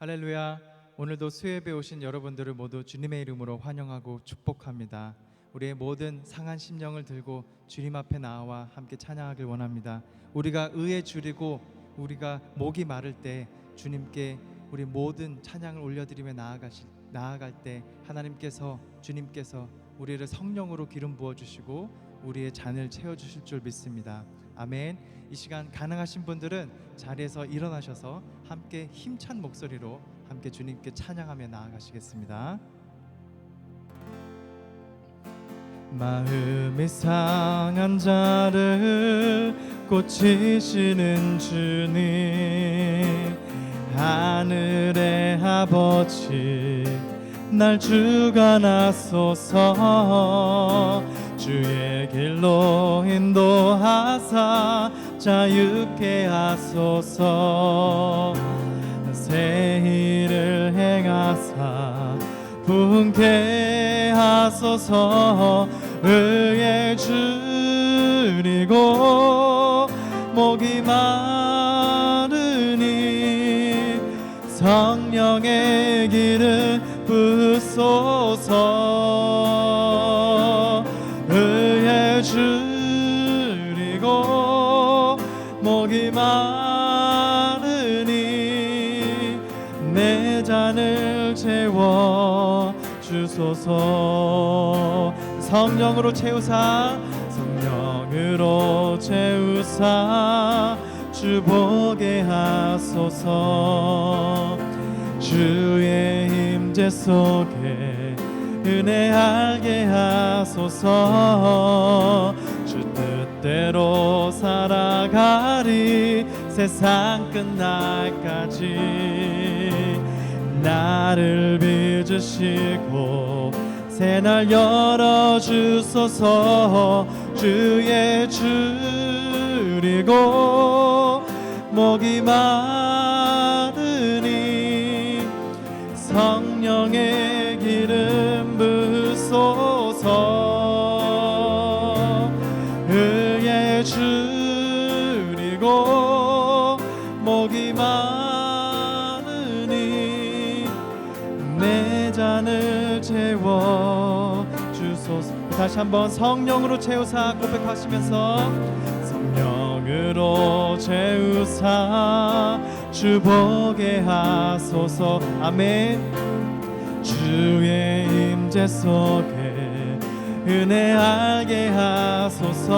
할렐루야. 오늘도 수협에 오신 여러분들을 모두 주님의 이름으로 환영하고 축복합니다. 우리의 모든 상한 심령을 들고 주님 앞에 나와 함께 찬양하길 원합니다. 우리가 의에 줄이고 우리가 목이 마를 때 주님께 우리 모든 찬양을 올려드리며 나아갈 때 주님께서 우리를 성령으로 기름 부어주시고 우리의 잔을 채워주실 줄 믿습니다. 아멘. 이 시간 가능하신 분들은 자리에서 일어나셔서 함께 힘찬 목소리로 함께 주님께 찬양하며 나아가시겠습니다. 마음이 상한 자를 고치시는 주님, 하늘의 아버지 날 주관하소서. 주의 길로 인도하사 자유케 하소서. 새 일을 행하사 부흥케 하소서. 의에 줄이고 목이 마르니 성령의 기름 부으소서. 의에 줄이고 목이 마르니 내 잔을 채워 주소서. 성령으로 채우사 주 보게 하소서. 주의 임재 속에 은혜 알게 하소서. 주 뜻대로 살아가리 세상 끝날까지. 나를 빚으시고 새날 열어주소서. 주의 줄이고 목이 마르니 성령의 기름 부으소서. 의에 줄이고 목이 마르니 내 잔을 채워 주소서. 다시 한번 성령으로 채우사 고백하시면서 성령으로 채우사 주 보게 하소서. 아멘. 주의 임재 속에 은혜 알게 하소서.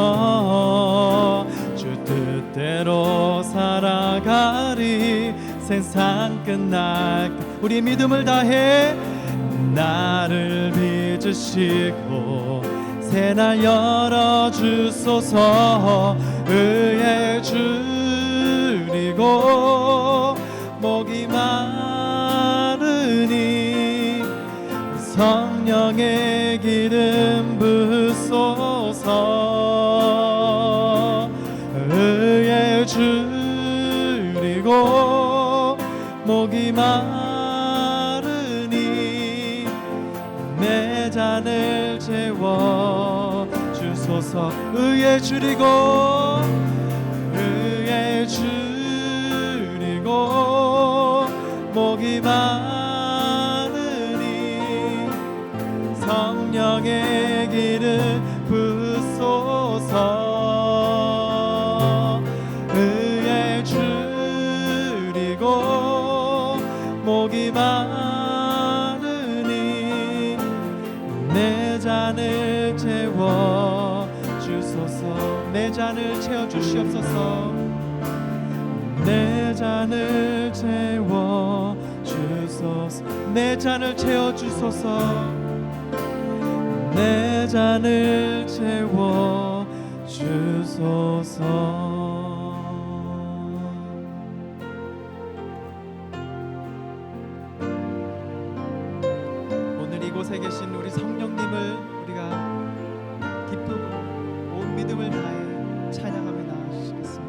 주 뜻대로 살아가리 세상 끝날. 우리 믿음을 다해 나를 빚으시고 새날 열어주소서. 의에 줄이고 목이 마르니 성령의 기름 부으소서. 의에 줄이고 목이 마르니 내 잔을 채워 주소서. 의에 줄이고 목이 마르니 성령의 기름 부으소서. 의에 줄이고 목이 마르니 내 잔을 채워 주소서. 내 잔을 채워 주시옵소서. 내 잔을 채워 주소서. 내 잔을 채워 주소서. 내 잔을 채워 주소서. 오늘 이곳에 계신 우리 성령님을 우리가 기쁨으로 온 믿음을 다해 찬양하며 나아가시겠습니다.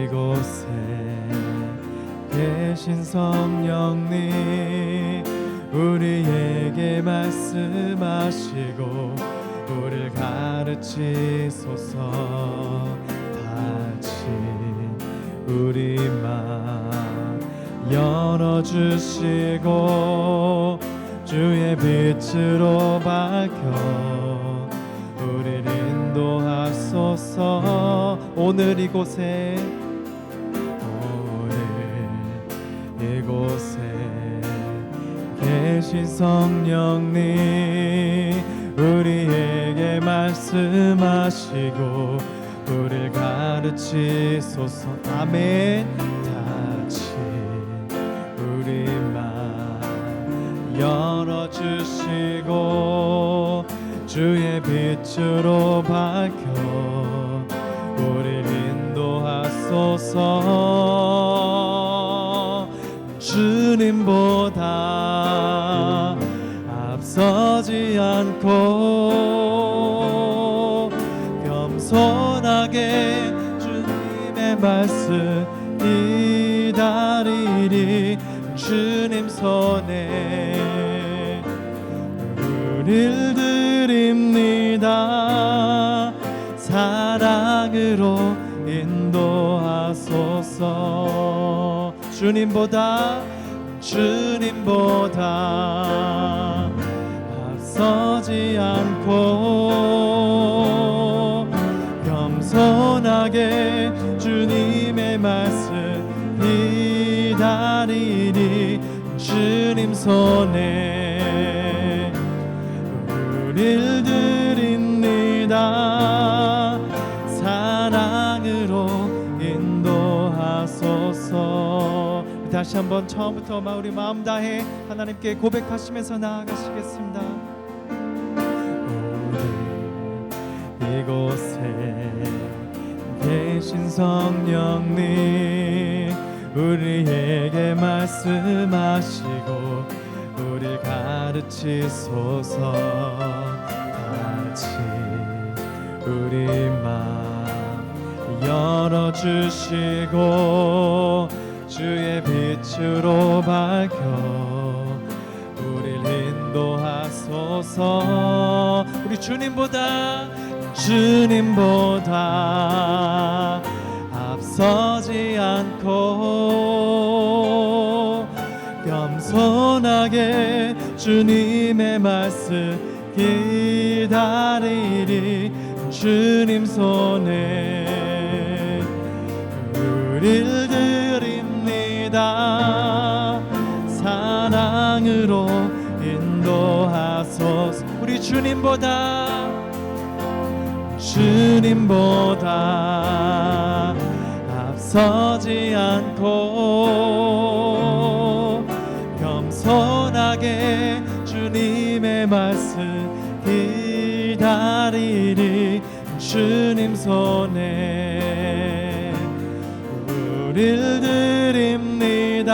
이곳에 계신 성령님 우리에게 말씀하시고 우리를 가르치소서. 같이 우리 맘 열어주시고 주의 빛으로 밝혀 우리를 인도하소서. 오늘 이곳에 계신 성령님 우리에게 말씀하시고 우리를 가르치소서. 아멘. 다시 우리 맘 열어주시고 주의 빛으로 밝혀 우리를 인도하소서. 주님보다 앞서지 않고 겸손하게 주님의 말씀 기다리리. 주님 손에 우릴 드립니다. 사랑으로 인도하소서. 주님보다 앞서지 않고 겸손하게 주님의 말씀 기다리니 주님 손에 우릴 드립니다. 사랑으로 인도하소서. 다시 한번 처음부터 우리 마음 다해 하나님께 고백하시면서 나아가시겠습니다. 이곳에 계신 성령님 우리에게 말씀하시고 우리를 가르치소서. 같이 우리 마음 열어주시고 주의 빛으로 밝혀 우리를 인도하소서. 우리 주님보다 앞서지 않고 겸손하게 주님의 말씀 기다리리. 주님 손에 우릴 드립니다. 사랑으로 인도하소서. 우리 주님보다 앞서지 않고 겸손하게 주님의 말씀 기다리리. 주님 손에 우릴 드립니다.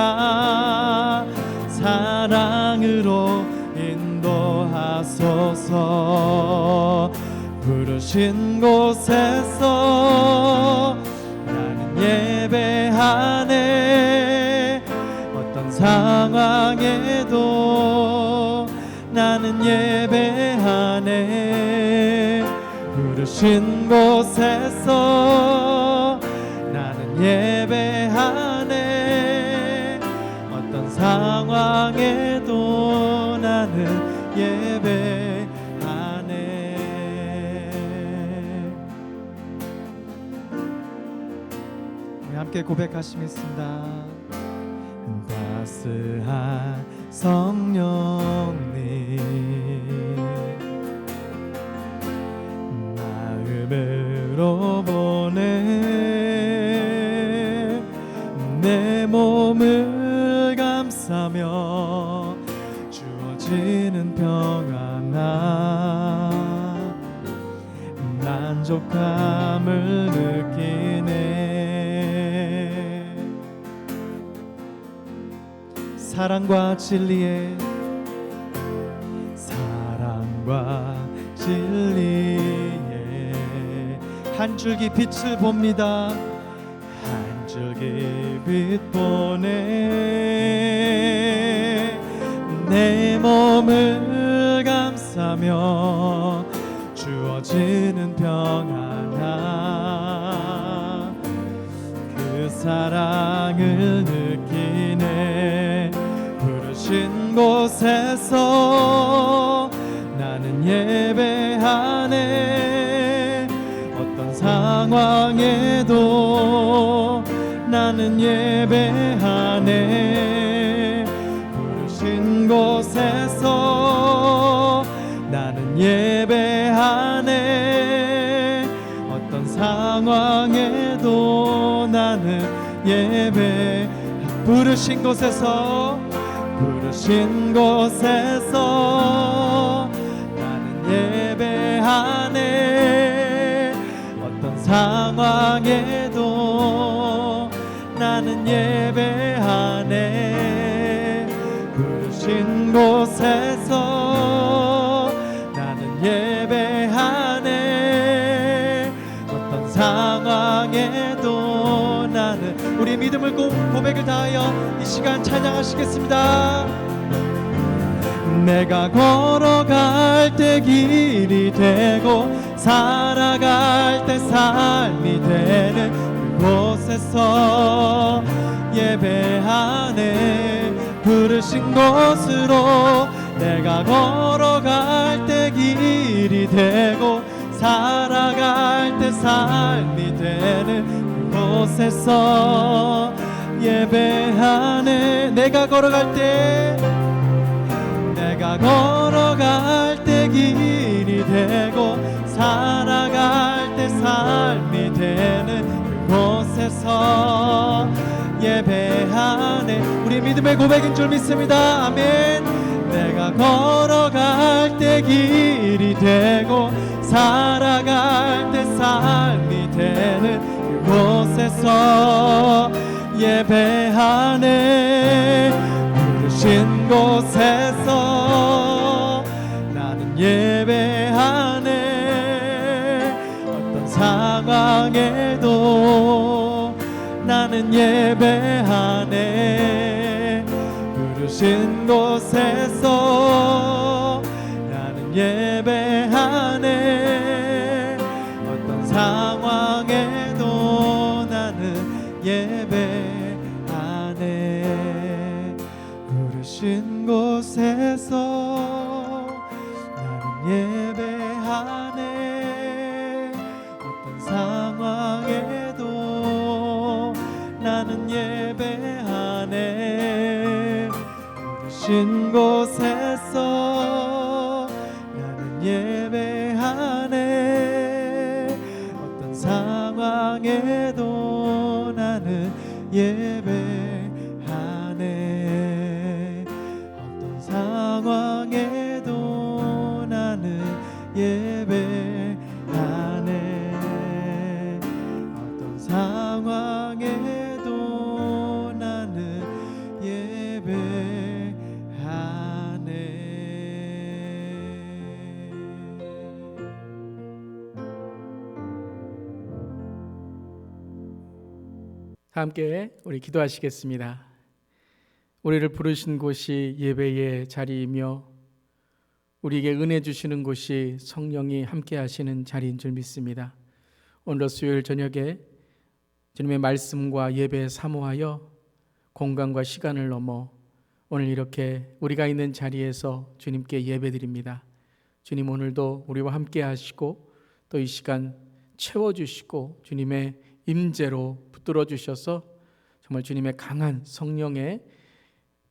사랑으로 인도하소서. 부르신 곳에서 나는 예배하네. 어떤 상황에도 나는 예배하네. 부르신 곳에서 나는 예배하네. 어떤 상황에도 나는 예배하네. 함께 고백하시겠습니다. 따스한 성령님 마음으로 보내 내 몸을 감싸며 주어지는 평안과 만족감을 느끼네. 사랑과 진리에 한 줄기 빛을 봅니다. 한 줄기 빛 보내 내 몸을 감싸며 주어지는 평안함 그 사랑을 느끼네. 부르신 곳에서 나는 예배하네. 어떤 상황에도 나는 예배하네. 부르신 곳에서 나는 예배하네. 어떤 상황에도 나는 예배. 부르신 곳에서 부르신 곳에서 나는 예배하네. 어떤 상황에도 나는 예배하네. 부르신 곳에서 나는 예배하네. 어떤 상황에도 나는. 우리 믿음을 고백을 다하여 이 시간 찬양하시겠습니다. 내가 걸어갈 때 길이 되고 살아갈 때 삶이 되는 그곳에서 예배하네. 부르신 곳으로 내가 걸어갈 때 길이 되고 살아갈 때 삶이 되는 그곳에서 예배하네. 내가 걸어갈 때 길이 되고 살아갈 때 삶이 되는 그곳에서 예배하네. 우리 믿음의 고백인 줄 믿습니다. 아멘. 내가 걸어갈 때 길이 되고 살아갈 때 삶이 되는 그곳에서 예배하네. 부르신 곳에서 나는 예배하네. 어떤 상황에도 나는 예배하네. 부르신 곳에서 나는 예배하네. 어떤 상황에도 나는 예배하네. 부르신 곳에서 나는 예배하네. 어떤 상황에도 나는 예배하네. 부르신 곳에서 나는 예배하네. 어떤 상황에도 나는 예배하네. 어떤 상황에도 나는 예배하네. 어떤 상황에도 나는 예배하네. 함께 우리 기도하시겠습니다. 우리를 부르신 곳이 예배의 자리이며 우리에게 은혜 주시는 곳이 성령이 함께 하시는 자리인 줄 믿습니다. 오늘 수요일 저녁에 주님의 말씀과 예배에 사모하여 공간과 시간을 넘어 오늘 이렇게 우리가 있는 자리에서 주님께 예배드립니다. 주님 오늘도 우리와 함께 하시고 또 이 시간 채워주시고 주님의 임재로 붙들어 주셔서 정말 주님의 강한 성령의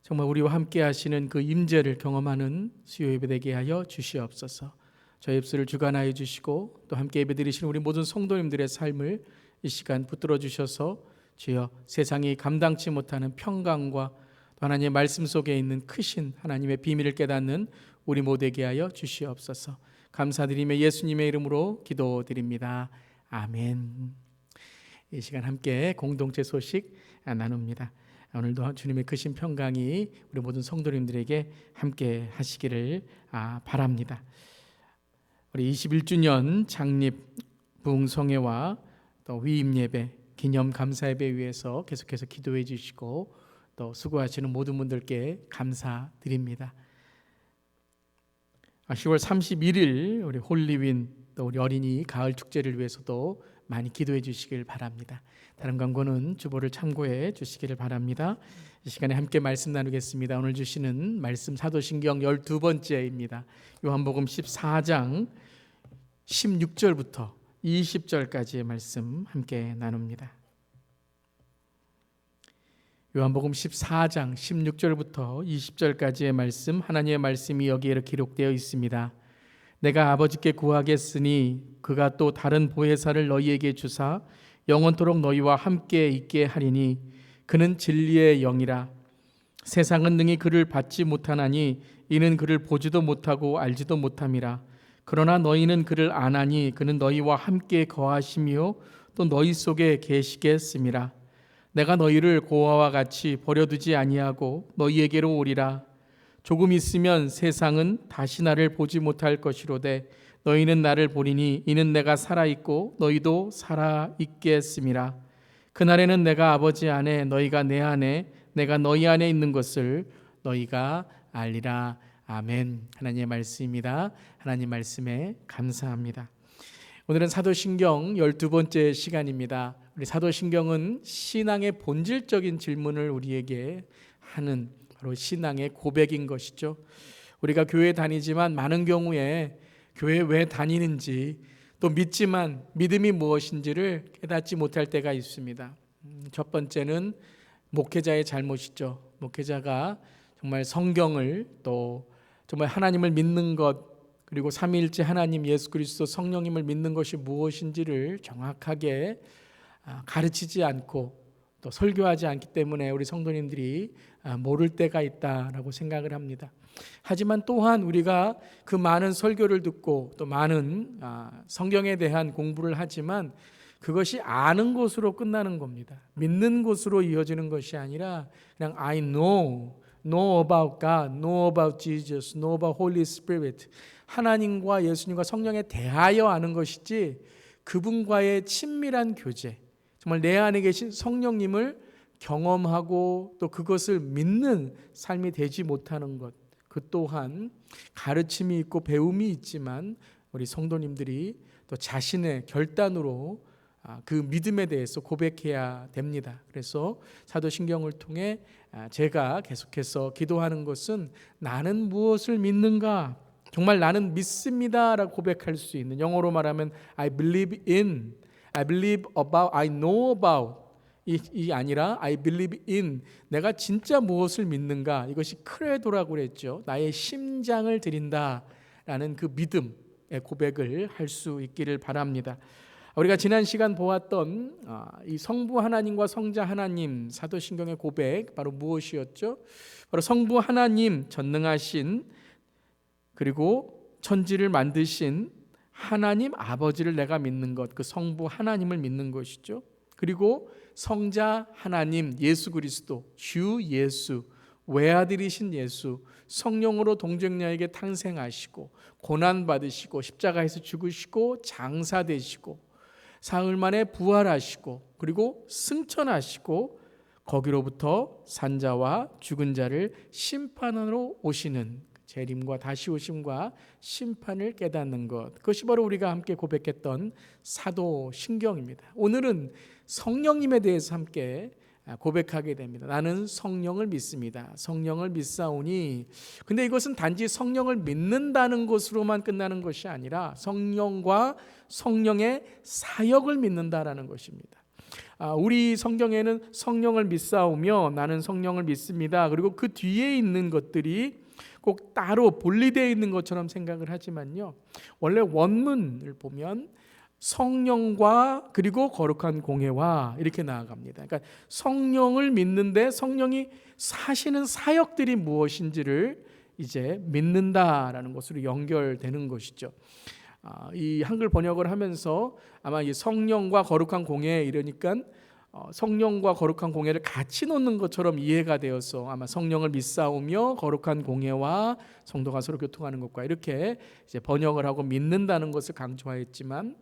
정말 우리와 함께 하시는 그 임재를 경험하는 수요 예배 되게 하여 주시옵소서. 저희 입술을 주관하여 주시고 또 함께 예배드리시는 우리 모든 성도님들의 삶을 이 시간 붙들어 주셔서 주여 세상이 감당치 못하는 평강과 또 하나님의 말씀 속에 있는 크신 하나님의 비밀을 깨닫는 우리 모두에게 하여 주시옵소서. 감사드리며 예수님의 이름으로 기도드립니다. 아멘. 이 시간 함께 공동체 소식 나눕니다. 오늘도 주님의 크신 평강이 우리 모든 성도님들에게 함께 하시기를 바랍니다. 우리 21주년 창립 부흥성회와 또 위임 예배, 기념 감사 예배 위해서 계속해서 기도해 주시고 또 수고하시는 모든 분들께 감사드립니다. 10월 31일 우리 홀리윈 또 우리 어린이 가을 축제를 위해서도 많이 기도해 주시길 바랍니다. 다른 광고는 주보를 참고해 주시기를 바랍니다. 이 시간에 함께 말씀 나누겠습니다. 오늘 주시는 말씀 사도신경 12번째입니다. 요한복음 14장 16절부터 20절까지의 말씀 함께 나눕니다. 요한복음 14장 16절부터 20절까지의 말씀, 하나님의 말씀이 여기에 기록되어 있습니다. 내가 아버지께 구하겠으니 그가 또 다른 보혜사를 너희에게 주사 영원토록 너희와 함께 있게 하리니 그는 진리의 영이라. 세상은 능히 그를 받지 못하나니 이는 그를 보지도 못하고 알지도 못함이라. 그러나 너희는 그를 아나니 그는 너희와 함께 거하시며 또 너희 속에 계시겠음이라. 내가 너희를 고아와 같이 버려두지 아니하고 너희에게로 오리라. 조금 있으면 세상은 다시 나를 보지 못할 것이로되 너희는 나를 보리니 이는 내가 살아있고 너희도 살아있겠음이라. 그날에는 내가 아버지 안에 너희가 내 안에 내가 너희 안에 있는 것을 너희가 알리라. 아멘. 하나님의 말씀입니다. 하나님 말씀에 감사합니다. 오늘은 사도신경 12번째 시간입니다. 우리 사도신경은 신앙의 본질적인 질문을 우리에게 하는 바로 신앙의 고백인 것이죠. 우리가 교회 다니지만 많은 경우에 교회 왜 다니는지 또 믿지만 믿음이 무엇인지를 깨닫지 못할 때가 있습니다. 첫 번째는 목회자의 잘못이죠. 목회자가 정말 성경을 또 정말 하나님을 믿는 것 그리고 삼위일체 하나님 예수 그리스도 성령님을 믿는 것이 무엇인지를 정확하게 가르치지 않고 또 설교하지 않기 때문에 우리 성도님들이 모를 때가 있다라고 생각을 합니다. 하지만 또한 우리가 그 많은 설교를 듣고 또 많은 성경에 대한 공부를 하지만 그것이 아는 것으로 끝나는 겁니다. 믿는 것으로 이어지는 것이 아니라 그냥 I know about God, know about Jesus, know about Holy Spirit. 하나님과 예수님과 성령에 대하여 아는 것이지 그분과의 친밀한 교제, 정말 내 안에 계신 성령님을 경험하고 또 그것을 믿는 삶이 되지 못하는 것, 그 또한 가르침이 있고 배움이 있지만 우리 성도님들이 또 자신의 결단으로 그 믿음에 대해서 고백해야 됩니다. 그래서 사도신경을 통해 제가 계속해서 기도하는 것은 나는 무엇을 믿는가? 정말 나는 믿습니다라고 고백할 수 있는, 영어로 말하면 I believe in, I believe about, I know about 이 아니라 I believe in, 내가 진짜 무엇을 믿는가? 이것이 크레도라고 그랬죠. 나의 심장을 드린다라는 그 믿음의 고백을 할 수 있기를 바랍니다. 우리가 지난 시간 보았던 이 성부 하나님과 성자 하나님 사도신경의 고백 바로 무엇이었죠? 바로 성부 하나님 전능하신 그리고 천지를 만드신 하나님 아버지를 내가 믿는 것, 그 성부 하나님을 믿는 것이죠. 그리고 성자 하나님 예수 그리스도, 주 예수, 외아들이신 예수, 성령으로 동정녀에게 탄생하시고 고난받으시고 십자가에서 죽으시고 장사되시고 사흘 만에 부활하시고 그리고 승천하시고 거기로부터 산자와 죽은 자를 심판하러 오시는 재림과 다시 오심과 심판을 깨닫는 것, 그것이 바로 우리가 함께 고백했던 사도신경입니다. 오늘은 성령님에 대해서 함께 고백하게 됩니다. 나는 성령을 믿습니다. 성령을 믿사오니, 근데 이것은 단지 성령을 믿는다는 것으로만 끝나는 것이 아니라 성령과 성령의 사역을 믿는다라는 것입니다. 우리 성경에는 성령을 믿사오며 나는 성령을 믿습니다. 그리고 그 뒤에 있는 것들이 꼭 따로 분리되어 있는 것처럼 생각을 하지만요, 원래 원문을 보면 성령과 그리고 거룩한 공회와 이렇게 나아갑니다. 그러니까 성령을 믿는데 성령이 하시는 사역들이 무엇인지를 이제 믿는다라는 것으로 연결되는 것이죠. 이 한글 번역을 하면서 아마 이 성령과 거룩한 공회 이러니까 성령과 거룩한 공회를 같이 놓는 것처럼 이해가 되어서 아마 성령을 믿사오며 거룩한 공회와 성도가 서로 교통하는 것과 이렇게 이제 번역을 하고 믿는다는 것을 강조하였지만,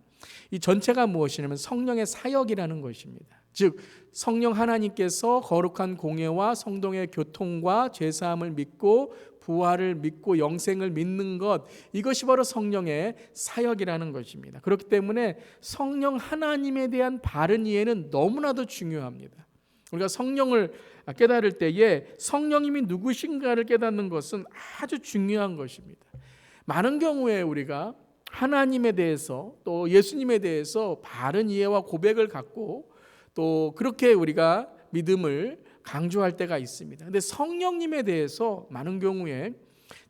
이 전체가 무엇이냐면 성령의 사역이라는 것입니다. 즉 성령 하나님께서 거룩한 공회와 성도의 교통과 죄사함을 믿고 부활을 믿고 영생을 믿는 것, 이것이 바로 성령의 사역이라는 것입니다. 그렇기 때문에 성령 하나님에 대한 바른 이해는 너무나도 중요합니다. 우리가 성령을 깨달을 때에 성령님이 누구신가를 깨닫는 것은 아주 중요한 것입니다. 많은 경우에 우리가 하나님에 대해서 또 예수님에 대해서 바른 이해와 고백을 갖고 또 그렇게 우리가 믿음을 강조할 때가 있습니다. 근데 성령님에 대해서 많은 경우에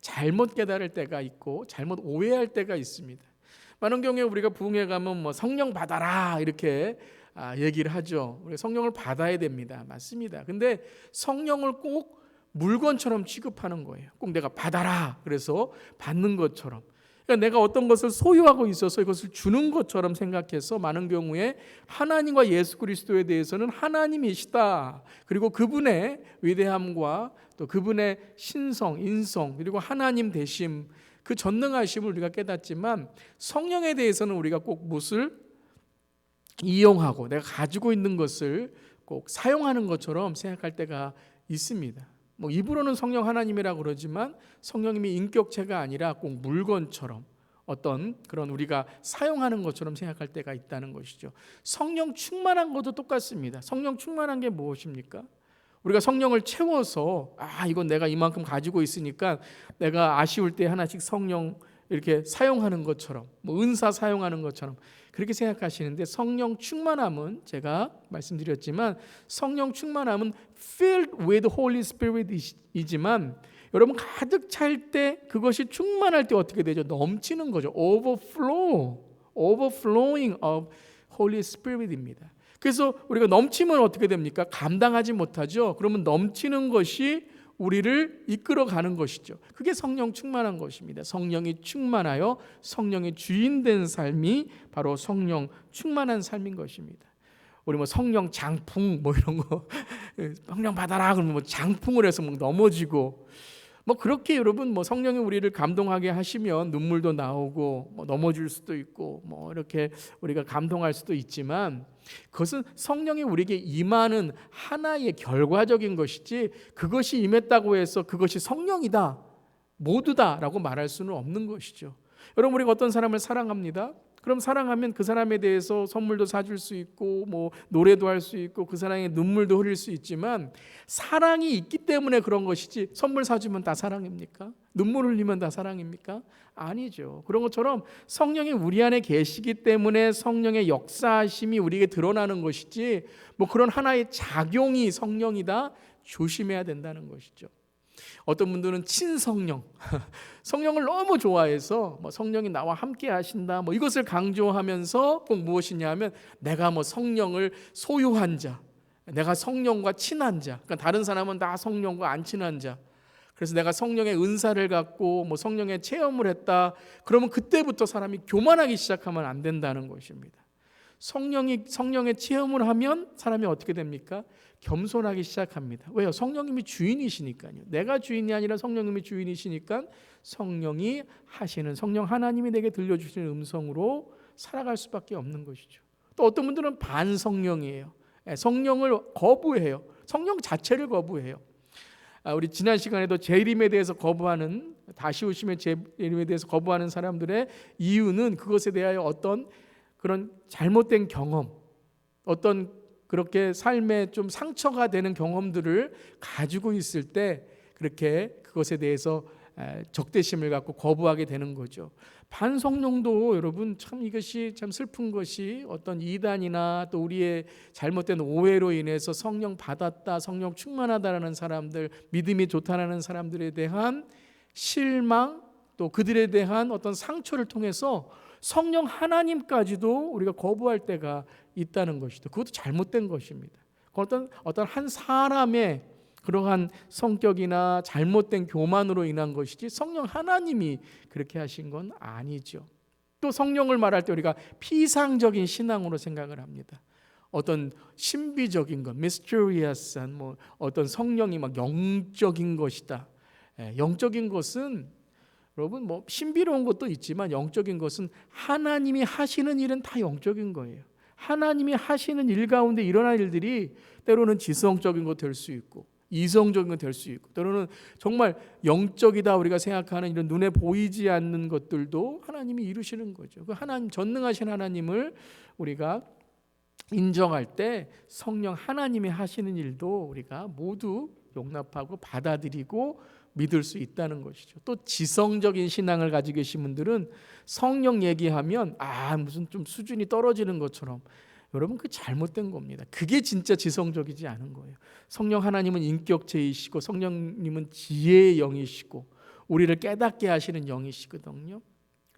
잘못 깨달을 때가 있고 잘못 오해할 때가 있습니다. 많은 경우에 우리가 부흥회 가면 뭐 성령 받아라 이렇게 얘기를 하죠. 우리 성령을 받아야 됩니다. 맞습니다. 근데 성령을 꼭 물건처럼 취급하는 거예요. 꼭 내가 받아라 그래서 받는 것처럼. 그러니까 내가 어떤 것을 소유하고 있어서 이것을 주는 것처럼 생각해서 많은 경우에 하나님과 예수 그리스도에 대해서는 하나님이시다. 그리고 그분의 위대함과 또 그분의 신성, 인성, 그리고 하나님 되심, 그 전능하심을 우리가 깨닫지만 성령에 대해서는 우리가 꼭 무엇을 이용하고 내가 가지고 있는 것을 꼭 사용하는 것처럼 생각할 때가 있습니다. 뭐 입으로는 성령 하나님이라고 그러지만 성령님이 인격체가 아니라 꼭 물건처럼 어떤 그런 우리가 사용하는 것처럼 생각할 때가 있다는 것이죠. 성령 충만한 것도 똑같습니다. 성령 충만한 게 무엇입니까? 우리가 성령을 채워서 이건 내가 이만큼 가지고 있으니까 내가 아쉬울 때 하나씩 성령 이렇게 사용하는 것처럼 뭐 은사 사용하는 것처럼 그렇게 생각하시는데 성령 충만함은 제가 말씀드렸지만 성령 충만함은 filled with Holy Spirit이지만 여러분 가득 찰 때 그것이 충만할 때 어떻게 되죠? 넘치는 거죠. overflowing of Holy Spirit입니다. 그래서 우리가 넘치면 어떻게 됩니까? 감당하지 못하죠. 그러면 넘치는 것이 우리를 이끌어가는 것이죠. 그게 성령 충만한 것입니다. 성령이 충만하여 성령의 주인 된 삶이 바로 성령 충만한 삶인 것입니다. 우리 뭐 성령 장풍 뭐 이런 거 성령 받아라 그러면 뭐 장풍을 해서 뭐 넘어지고 뭐 그렇게 여러분 뭐 성령이 우리를 감동하게 하시면 눈물도 나오고 뭐 넘어질 수도 있고 뭐 이렇게 우리가 감동할 수도 있지만 그것은 성령이 우리에게 임하는 하나의 결과적인 것이지 그것이 임했다고 해서 그것이 성령이다 모두다라고 말할 수는 없는 것이죠. 여러분 우리가 어떤 사람을 사랑합니다. 그럼 사랑하면 그 사람에 대해서 선물도 사줄 수 있고 뭐 노래도 할 수 있고 그 사람의 눈물도 흘릴 수 있지만 사랑이 있기 때문에 그런 것이지 선물 사주면 다 사랑입니까? 눈물 흘리면 다 사랑입니까? 아니죠. 그런 것처럼 성령이 우리 안에 계시기 때문에 성령의 역사하심이 우리에게 드러나는 것이지 뭐 그런 하나의 작용이 성령이다 조심해야 된다는 것이죠. 어떤 분들은 친성령, 성령을 너무 좋아해서 뭐 성령이 나와 함께 하신다 뭐 이것을 강조하면서 꼭 무엇이냐 하면 내가 뭐 성령을 소유한 자, 내가 성령과 친한 자, 그러니까 다른 사람은 다 성령과 안 친한 자. 그래서 내가 성령의 은사를 갖고 뭐 성령의 체험을 했다. 그러면 그때부터 사람이 교만하기 시작하면 안 된다는 것입니다. 성령의 체험을 하면 사람이 어떻게 됩니까? 겸손하기 시작합니다. 왜요? 성령님이 주인이시니까요. 내가 주인이 아니라 성령님이 주인이시니까 성령이 하시는 성령 하나님이 내게 들려주시는 음성으로 살아갈 수밖에 없는 것이죠. 또 어떤 분들은 반성령이에요. 성령을 거부해요. 성령 자체를 거부해요. 우리 지난 시간에도 재림에 대해서 거부하는 다시 오심의 재림에 대해서 거부하는 사람들의 이유는 그것에 대하여 어떤 그런 잘못된 경험, 어떤 그렇게 삶에 좀 상처가 되는 경험들을 가지고 있을 때 그렇게 그것에 대해서 적대심을 갖고 거부하게 되는 거죠. 반성령도 여러분 참 이것이 참 슬픈 것이 어떤 이단이나 또 우리의 잘못된 오해로 인해서 성령 받았다, 성령 충만하다라는 사람들, 믿음이 좋다라는 사람들에 대한 실망 또 그들에 대한 어떤 상처를 통해서 성령 하나님까지도 우리가 거부할 때가 있다는 것이죠. 그것도 잘못된 것입니다. 어떤 한 사람의 그러한 성격이나 잘못된 교만으로 인한 것이지 성령 하나님이 그렇게 하신 건 아니죠. 또 성령을 말할 때 우리가 피상적인 신앙으로 생각을 합니다. 어떤 신비적인 것, mysterious한 뭐 어떤 성령이 막 영적인 것이다. 영적인 것은 여러분 뭐 신비로운 것도 있지만 영적인 것은 하나님이 하시는 일은 다 영적인 거예요. 하나님이 하시는 일 가운데 일어날 일들이 때로는 지성적인 것 될 수 있고 이성적인 건 될 수 있고, 때로는 정말 영적이다 우리가 생각하는 이런 눈에 보이지 않는 것들도 하나님이 이루시는 거죠. 그 하나님, 전능하신 하나님을 우리가 인정할 때 성령 하나님이 하시는 일도 우리가 모두 용납하고 받아들이고 믿을 수 있다는 것이죠. 또 지성적인 신앙을 가지고 계신 분들은 성령 얘기하면 무슨 좀 수준이 떨어지는 것처럼, 여러분 그 잘못된 겁니다. 그게 진짜 지성적이지 않은 거예요. 성령 하나님은 인격체이시고 성령님은 지혜의 영이시고 우리를 깨닫게 하시는 영이시거든요.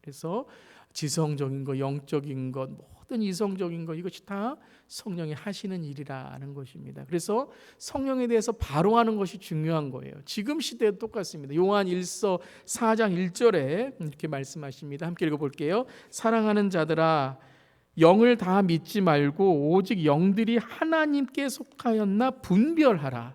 그래서 지성적인 것, 영적인 것, 모든 이성적인 것, 이것이 다 성령이 하시는 일이라는 것입니다. 그래서 성령에 대해서 바로 하는 것이 중요한 거예요. 지금 시대도 똑같습니다. 요한 1서 4장 1절에 이렇게 말씀하십니다. 함께 읽어볼게요. 사랑하는 자들아, 영을 다 믿지 말고 오직 영들이 하나님께 속하였나 분별하라.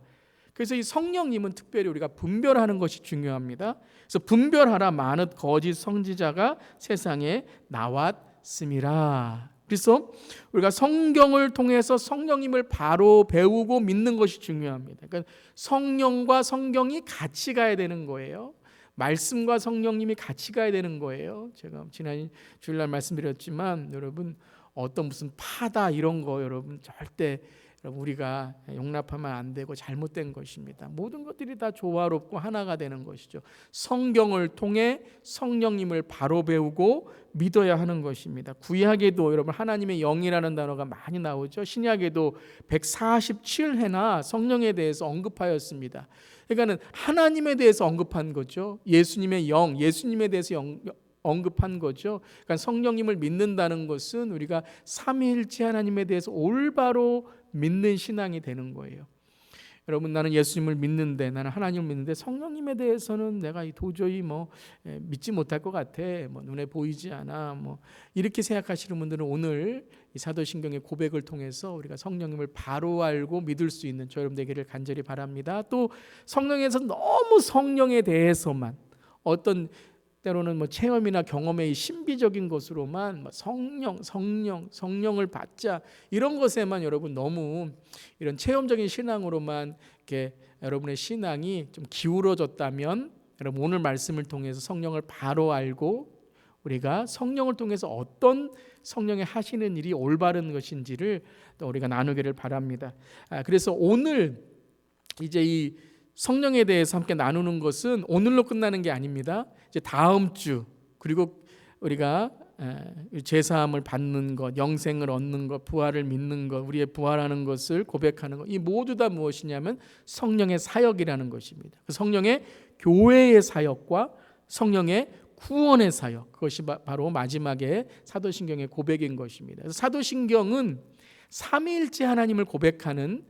그래서 이 성령님은 특별히 우리가 분별하는 것이 중요합니다. 그래서 분별하라, 많은 거짓 선지자가 세상에 나왔음이라. 그래서 우리가 성경을 통해서 성령님을 바로 배우고 믿는 것이 중요합니다. 그러니까 성령과 성경이 같이 가야 되는 거예요. 말씀과 성령님이 같이 가야 되는 거예요. 제가 지난 주일날 말씀드렸지만 여러분, 어떤 무슨 파다 이런 거 여러분 절대 우리가 용납하면 안 되고 잘못된 것입니다. 모든 것들이 다 조화롭고 하나가 되는 것이죠. 성경을 통해 성령님을 바로 배우고 믿어야 하는 것입니다. 구약에도 여러분 하나님의 영이라는 단어가 많이 나오죠. 신약에도 147회나 성령에 대해서 언급하였습니다. 그러니까는 하나님에 대해서 언급한 거죠. 예수님의 영, 예수님에 대해서 언급한 거죠. 그러니까 성령님을 믿는다는 것은 우리가 삼위일체 하나님에 대해서 올바로 믿는 신앙이 되는 거예요. 여러분, 나는 예수님을 믿는데, 나는 하나님을 믿는데 성령님에 대해서는 내가 도저히 믿지 못할 것 같아, 눈에 보이지 않아, 이렇게 생각하시는 분들은 오늘 이 사도신경의 고백을 통해서 우리가 성령님을 바로 알고 믿을 수 있는 저 여러분 되기를 간절히 바랍니다. 또 성령에서 너무 성령에 대해서만 어떤 때로는 체험이나 경험의 신비적인 것으로만 성령을 받자 이런 것에만 여러분 너무 이런 체험적인 신앙으로만 이렇게 여러분의 신앙이 좀 기울어졌다면, 여러분 오늘 말씀을 통해서 성령을 바로 알고 우리가 성령을 통해서 어떤 성령이 하시는 일이 올바른 것인지를 또 우리가 나누기를 바랍니다. 그래서 오늘 이제 이 성령에 대해서 함께 나누는 것은 오늘로 끝나는 게 아닙니다. 이제 다음 주, 그리고 우리가 제사함을 받는 것, 영생을 얻는 것, 부활을 믿는 것, 우리의 부활하는 것을 고백하는 것, 이 모두 다 무엇이냐면 성령의 사역이라는 것입니다. 그 성령의 교회의 사역과 성령의 구원의 사역, 그것이 바로 마지막에 사도신경의 고백인 것입니다. 그래서 사도신경은 삼위일체 하나님을 고백하는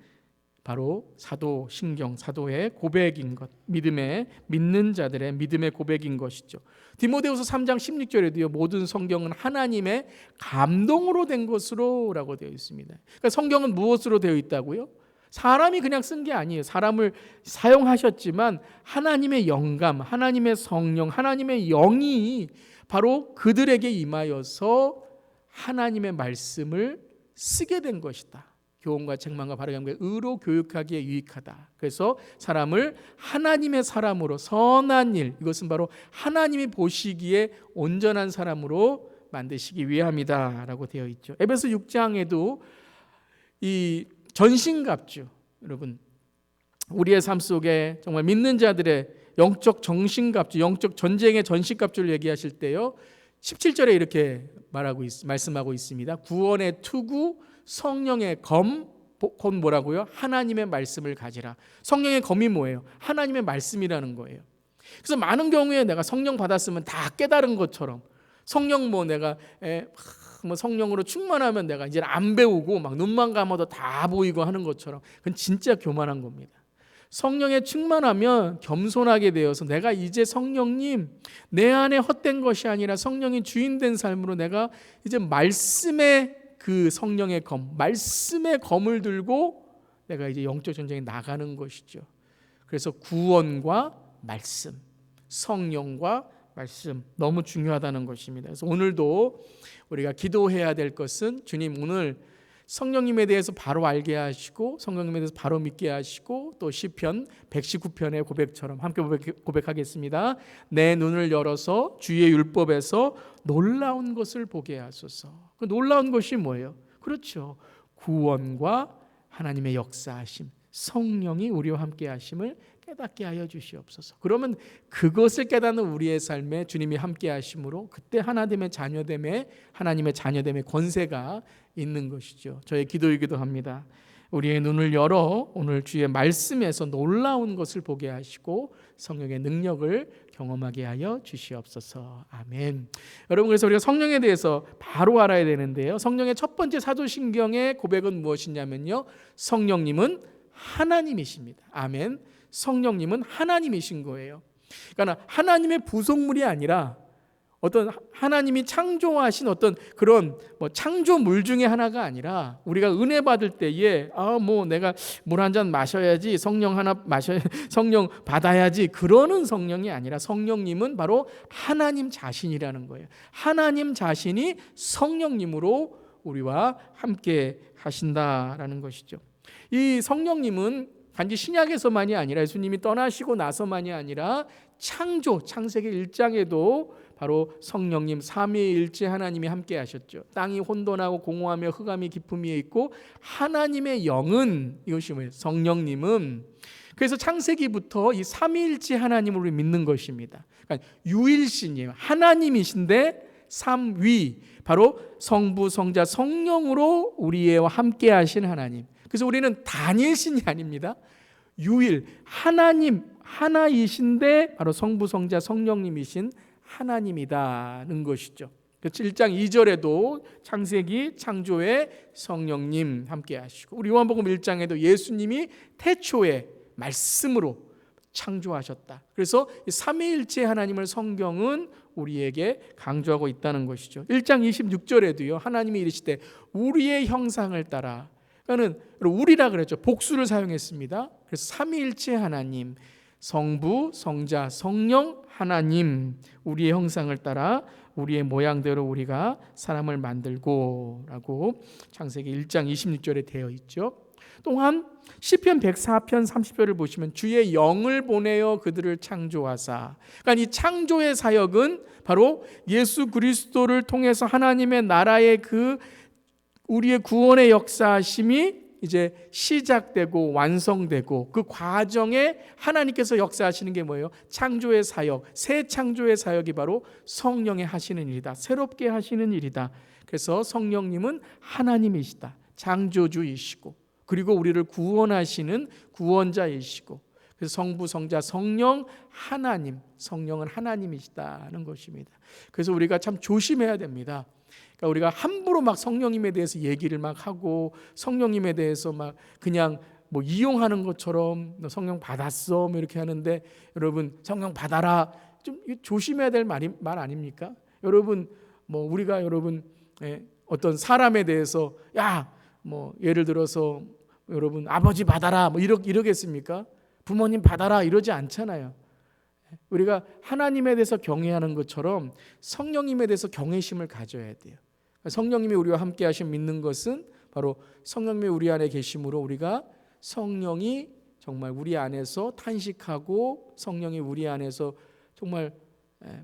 바로 사도신경, 사도의 고백인 것, 믿는 자들의 믿음의 고백인 것이죠. 디모데후서 3장 16절에도요, 모든 성경은 하나님의 감동으로 된 것으로 라고 되어 있습니다. 그러니까 성경은 무엇으로 되어 있다고요? 사람이 그냥 쓴 게 아니에요. 사람을 사용하셨지만 하나님의 영감, 하나님의 성령, 하나님의 영이 바로 그들에게 임하여서 하나님의 말씀을 쓰게 된 것이다. 교훈과 책망과 바르게 함께 의로 교육하기에 유익하다. 그래서 사람을 하나님의 사람으로, 선한 일, 이것은 바로 하나님이 보시기에 온전한 사람으로 만드시기 위함이다 라고 되어 있죠. 에베소 6장에도 이 전신갑주, 여러분 우리의 삶 속에 정말 믿는 자들의 영적 정신갑주, 영적 전쟁의 전신갑주를 얘기하실 때요, 17절에 이렇게 말씀하고 있습니다. 구원의 투구, 성령의 검, 곧 뭐라고요? 하나님의 말씀을 가지라. 성령의 검이 뭐예요? 하나님의 말씀이라는 거예요. 그래서 많은 경우에 내가 성령 받았으면 다 깨달은 것처럼, 성령 내가 성령으로 충만하면 내가 이제 안 배우고 막 눈만 감아도 다 보이고 하는 것처럼, 그건 진짜 교만한 겁니다. 성령에 충만하면 겸손하게 되어서 내가 이제 성령님 내 안에 헛된 것이 아니라 성령이 주인된 삶으로 내가 이제 말씀의 그 성령의 검, 말씀의 검을 들고 내가 이제 영적 전쟁에 나가는 것이죠. 그래서 구원과 말씀, 성령과 말씀, 너무 중요하다는 것입니다. 그래서 오늘도 우리가 기도해야 될 것은, 주님 오늘 성령님에 대해서 바로 알게 하시고 성령님에 대해서 바로 믿게 하시고 또 시편 119편의 고백처럼 함께 고백하겠습니다. 내 눈을 열어서 주의 율법에서 놀라운 것을 보게 하소서. 그 놀라운 것이 뭐예요? 그렇죠. 구원과 하나님의 역사하심, 성령이 우리와 함께 하심을 깨닫게 하여 주시옵소서. 그러면 그것을 깨닫는 우리의 삶에 주님이 함께 하심으로 그때 하나님의 자녀됨의 권세가 있는 것이죠. 저의 기도이기도 합니다. 우리의 눈을 열어 오늘 주의 말씀에서 놀라운 것을 보게 하시고 성령의 능력을 경험하게 하여 주시옵소서. 아멘. 여러분, 그래서 우리가 성령에 대해서 바로 알아야 되는데요. 성령의 첫 번째 사도신경의 고백은 무엇이냐면요, 성령님은 하나님이십니다. 아멘. 성령님은 하나님이신 거예요. 그러니까 하나님의 부속물이 아니라 어떤 하나님이 창조하신 어떤 그런 창조물 중에 하나가 아니라 우리가 은혜 받을 때에 내가 물 한 잔 마셔야지, 성령 받아야지, 그러는 성령이 아니라 성령님은 바로 하나님 자신이라는 거예요. 하나님 자신이 성령님으로 우리와 함께 하신다라는 것이죠. 이 성령님은 단지 신약에서만이 아니라 예수님이 떠나시고 나서만이 아니라 창세기 1장에도 바로 성령님 삼위일체 하나님이 함께 하셨죠. 땅이 혼돈하고 공허하며 흑암이 깊음 위에 있고 하나님의 영은, 이것이 뭐예요? 성령님은. 그래서 창세기부터 이 삼위일체 하나님을 우리 믿는 것입니다. 그러니까 유일신이에요. 하나님이신데 삼위, 바로 성부, 성자, 성령으로 우리와 함께 하신 하나님. 그래서 우리는 단일신이 아닙니다. 유일, 하나님 하나이신데 바로 성부, 성자, 성령님이신 하나님이다는 것이죠. 1장 2절에도 창세기 창조에 성령님 함께 하시고, 우리 요한복음 1장에도 예수님이 태초에 말씀으로 창조하셨다. 그래서 삼위일체 하나님을 성경은 우리에게 강조하고 있다는 것이죠. 1장 26절에도요, 하나님이 이르시되 우리의 형상을 따라, 그러니까 우리라 그랬죠. 복수를 사용했습니다. 그래서 삼위일체 하나님, 성부, 성자, 성령 하나님, 우리의 형상을 따라 우리의 모양대로 우리가 사람을 만들고 라고 창세기 1장 26절에 되어 있죠. 또한 시편 104편 30절을 보시면 주의 영을 보내어 그들을 창조하사, 그러니까 이 창조의 사역은 바로 예수 그리스도를 통해서 하나님의 나라의 그 우리의 구원의 역사하심이 이제 시작되고 완성되고, 그 과정에 하나님께서 역사하시는 게 뭐예요? 창조의 사역, 새 창조의 사역이 바로 성령의 하시는 일이다. 새롭게 하시는 일이다. 그래서 성령님은 하나님이시다. 창조주이시고, 그리고 우리를 구원하시는 구원자이시고, 그래서 성부, 성자, 성령 하나님, 성령은 하나님이시다는 것입니다. 그래서 우리가 참 조심해야 됩니다. 그러니까 우리가 함부로 막 성령님에 대해서 얘기를 막 하고 성령님에 대해서 막 그냥 이용하는 것처럼 너 성령 받았어 이렇게 하는데, 여러분 성령 받아라, 좀 조심해야 될 말 아닙니까? 여러분 우리가 여러분 어떤 사람에 대해서 예를 들어서 여러분 아버지 받아라 이러겠습니까? 부모님 받아라 이러지 않잖아요. 우리가 하나님에 대해서 경외하는 것처럼 성령님에 대해서 경외심을 가져야 돼요. 성령님이 우리와 함께 하심 믿는 것은 바로 성령님이 우리 안에 계심으로 우리가 성령이 정말 우리 안에서 탄식하고 성령이 우리 안에서 정말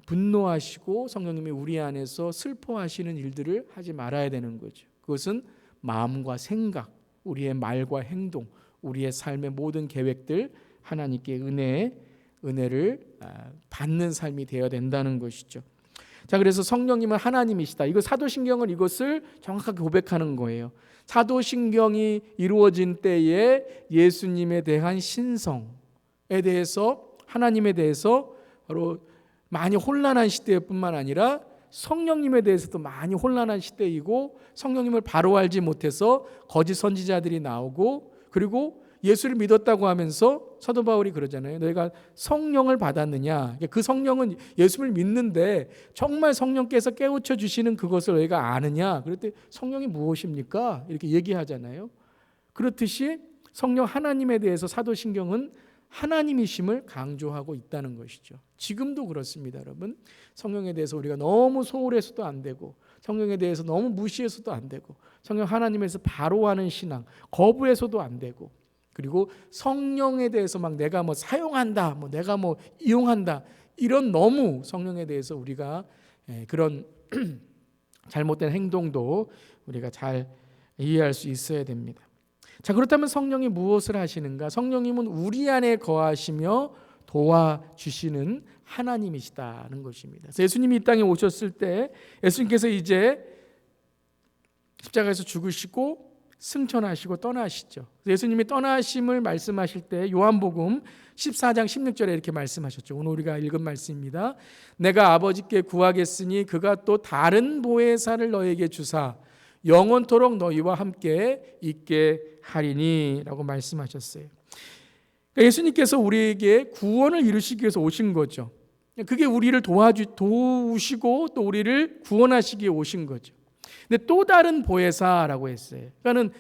분노하시고 성령님이 우리 안에서 슬퍼하시는 일들을 하지 말아야 되는 거죠. 그것은 마음과 생각, 우리의 말과 행동, 우리의 삶의 모든 계획들 하나님께 은혜를 받는 삶이 되어야 된다는 것이죠. 자, 그래서 성령님은 하나님이시다. 이거 사도신경은 이것을 정확하게 고백하는 거예요. 사도신경이 이루어진 때에 예수님에 대한 신성에 대해서, 하나님에 대해서 바로 많이 혼란한 시대뿐만 아니라 성령님에 대해서도 많이 혼란한 시대이고, 성령님을 바로 알지 못해서 거짓 선지자들이 나오고, 그리고 예수를 믿었다고 하면서 사도 바울이 그러잖아요. 너희가 성령을 받았느냐? 그 성령은 예수를 믿는데 정말 성령께서 깨우쳐 주시는 그것을 너희가 아느냐? 그랬더니 성령이 무엇입니까? 이렇게 얘기하잖아요. 그렇듯이 성령 하나님에 대해서 사도신경은 하나님이심을 강조하고 있다는 것이죠. 지금도 그렇습니다, 여러분. 성령에 대해서 우리가 너무 소홀해서도 안 되고, 성령에 대해서 너무 무시해서도 안 되고, 성령 하나님에서 바로 하는 신앙 거부해서도 안 되고, 그리고 성령에 대해서 막 내가 뭐 사용한다, 뭐 내가 뭐 이용한다, 이런 너무 성령에 대해서 우리가 그런 잘못된 행동도 우리가 잘 이해할 수 있어야 됩니다. 자, 그렇다면 성령이 무엇을 하시는가? 성령님은 우리 안에 거하시며 도와주시는 하나님이시다는 것입니다. 그래서 예수님이 이 땅에 오셨을 때 예수님께서 이제 십자가에서 죽으시고 승천하시고 떠나시죠. 예수님이 떠나심을 말씀하실 때 요한복음 14장 16절에 이렇게 말씀하셨죠. 오늘 우리가 읽은 말씀입니다. 내가 아버지께 구하겠으니 그가 또 다른 보혜사를 너에게 주사 영원토록 너희와 함께 있게 하리니 라고 말씀하셨어요. 그러니까 예수님께서 우리에게 구원을 이루시기 위해서 오신 거죠. 그게 우리를 도우시고 또 우리를 구원하시기 위해 오신 거죠. 근데 또 다른 보혜사라고 했어요. 그러니까는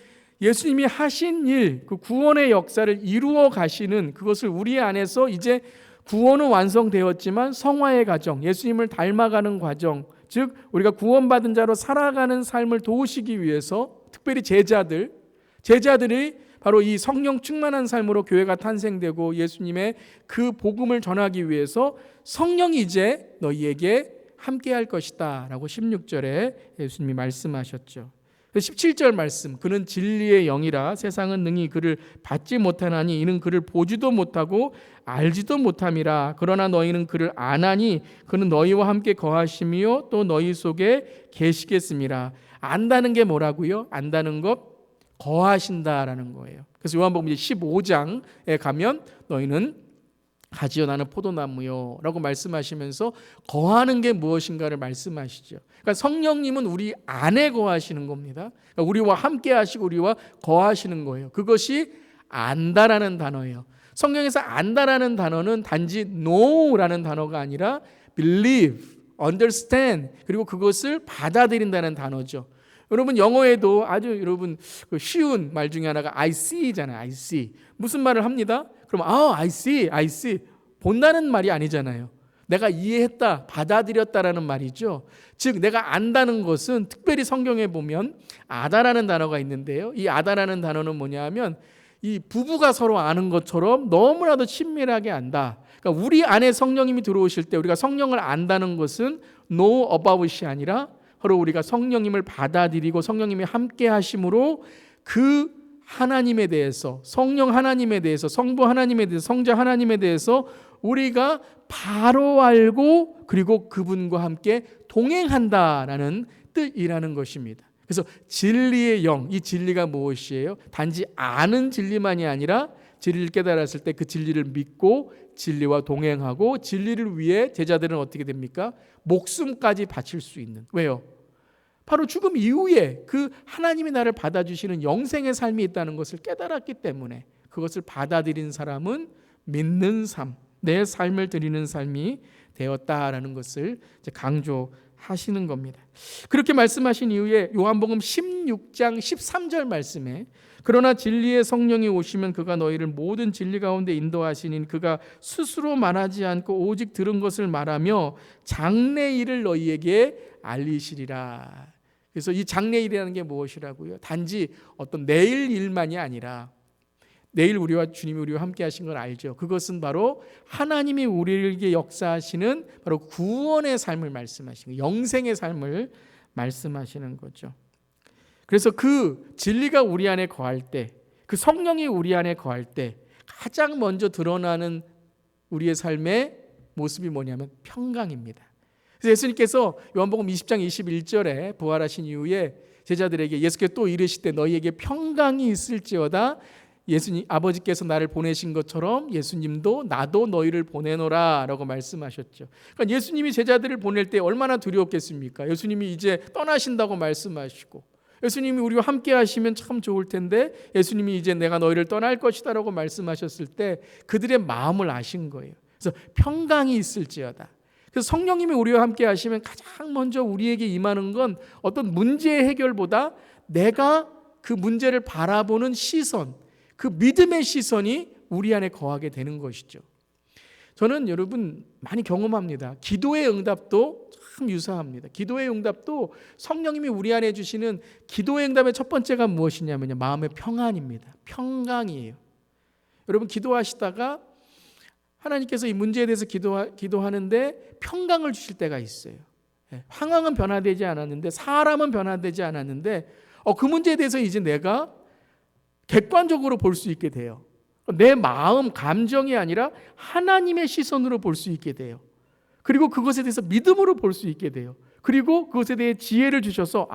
예수님이 하신 일, 그 구원의 역사를 이루어 가시는 그것을 우리 안에서 이제 구원은 완성되었지만 성화의 과정, 예수님을 닮아가는 과정, 즉 우리가 구원받은 자로 살아가는 삶을 도우시기 위해서 특별히 제자들이 바로 이 성령 충만한 삶으로 교회가 탄생되고 예수님의 그 복음을 전하기 위해서 성령이 이제 너희에게 함께 할 것이다 라고 16절에 예수님이 말씀하셨죠. 17절 말씀, 그는 진리의 영이라 세상은 능히 그를 받지 못하나니 이는 그를 보지도 못하고 알지도 못함이라. 그러나 너희는 그를 아나니 그는 너희와 함께 거하시며 또 너희 속에 계시겠음이라. 안다는 게 뭐라고요? 안다는 것, 거하신다라는 거예요. 그래서 요한복음 15장에 가면 너희는 가지어 나는 포도나무요 라고 말씀하시면서 거하는 게 무엇인가를 말씀하시죠. 그러니까 성령님은 우리 안에 거하시는 겁니다. 그러니까 우리와 함께 하시고 우리와 거하시는 거예요. 그것이 안다라는 단어예요. 성경에서 안다라는 단어는 단지 know라는 단어가 아니라 believe, understand, 그리고 그것을 받아들인다는 단어죠. 여러분 영어에도 아주 여러분 쉬운 말 중에 하나가 I see잖아요. I see. 무슨 말을 합니다? 그럼 I see. 본다는 말이 아니잖아요. 내가 이해했다, 받아들였다라는 말이죠. 즉 내가 안다는 것은 특별히 성경에 보면 아다라는 단어가 있는데요. 이 아다라는 단어는 뭐냐 하면 이 부부가 서로 아는 것처럼 너무나도 친밀하게 안다. 그러니까 우리 안에 성령님이 들어오실 때 우리가 성령을 안다는 것은 know about이 아니라 바로 우리가 성령님을 받아들이고 성령님이 함께 하심으로 그 하나님에 대해서, 성령 하나님에 대해서, 성부 하나님에 대해서, 성자 하나님에 대해서 우리가 바로 알고 그리고 그분과 함께 동행한다라는 뜻이라는 것입니다. 그래서 진리의 영, 이 진리가 무엇이에요? 단지 아는 진리만이 아니라 진리를 깨달았을 때 그 진리를 믿고 진리와 동행하고 진리를 위해 제자들은 어떻게 됩니까? 목숨까지 바칠 수 있는. 왜요? 바로 죽음 이후에 그 하나님이 나를 받아주시는 영생의 삶이 있다는 것을 깨달았기 때문에 그것을 받아들인 사람은 믿는 삶, 내 삶을 드리는 삶이 되었다라는 것을 이제 강조하시는 겁니다. 그렇게 말씀하신 이후에 요한복음 16장 13절 말씀에 그러나 진리의 성령이 오시면 그가 너희를 모든 진리 가운데 인도하시니 그가 스스로 말하지 않고 오직 들은 것을 말하며 장래일을 너희에게 알리시리라. 그래서 이 장래일이라는 게 무엇이라고요? 단지 어떤 내일 일만이 아니라 내일 우리와 주님이 우리와 함께 하신 걸 알죠. 그것은 바로 하나님이 우리에게 역사하시는 바로 구원의 삶을 말씀하시는 거예요. 영생의 삶을 말씀하시는 거죠. 그래서 그 진리가 우리 안에 거할 때, 그 성령이 우리 안에 거할 때 가장 먼저 드러나는 우리의 삶의 모습이 뭐냐면 평강입니다. 그래서 예수님께서 요한복음 20장 21절에 부활하신 이후에 제자들에게 예수께서 또 이르시되 너희에게 평강이 있을지어다. 예수님 아버지께서 나를 보내신 것처럼 예수님도 나도 너희를 보내노라 라고 말씀하셨죠. 그러니까 예수님이 제자들을 보낼 때 얼마나 두려웠겠습니까? 예수님이 이제 떠나신다고 말씀하시고 예수님이 우리와 함께 하시면 참 좋을 텐데 예수님이 이제 내가 너희를 떠날 것이다 라고 말씀하셨을 때 그들의 마음을 아신 거예요. 그래서 평강이 있을지어다. 그래서 성령님이 우리와 함께 하시면 가장 먼저 우리에게 임하는 건 어떤 문제의 해결보다 내가 그 문제를 바라보는 시선, 그 믿음의 시선이 우리 안에 거하게 되는 것이죠. 저는 여러분 많이 경험합니다. 기도의 응답도 참 유사합니다. 기도의 응답도 성령님이 우리 안에 주시는 기도의 응답의 첫 번째가 무엇이냐면요, 마음의 평안입니다. 평강이에요. 여러분 기도하시다가 하나님께서 이 문제에 대해서 기도하는데 평강을 주실 때가 있어요. 상황은 변화되지 않았는데, 사람은 변화되지 않았는데 그 문제에 대해서 이제 내가 객관적으로 볼 수 있게 돼요. 내 마음, 감정이 아니라 하나님의 시선으로 볼 수 있게 돼요. 그리고 그것에 대해서 믿음으로 볼 수 있게 돼요. 그리고 그것에 대해 지혜를 주셔서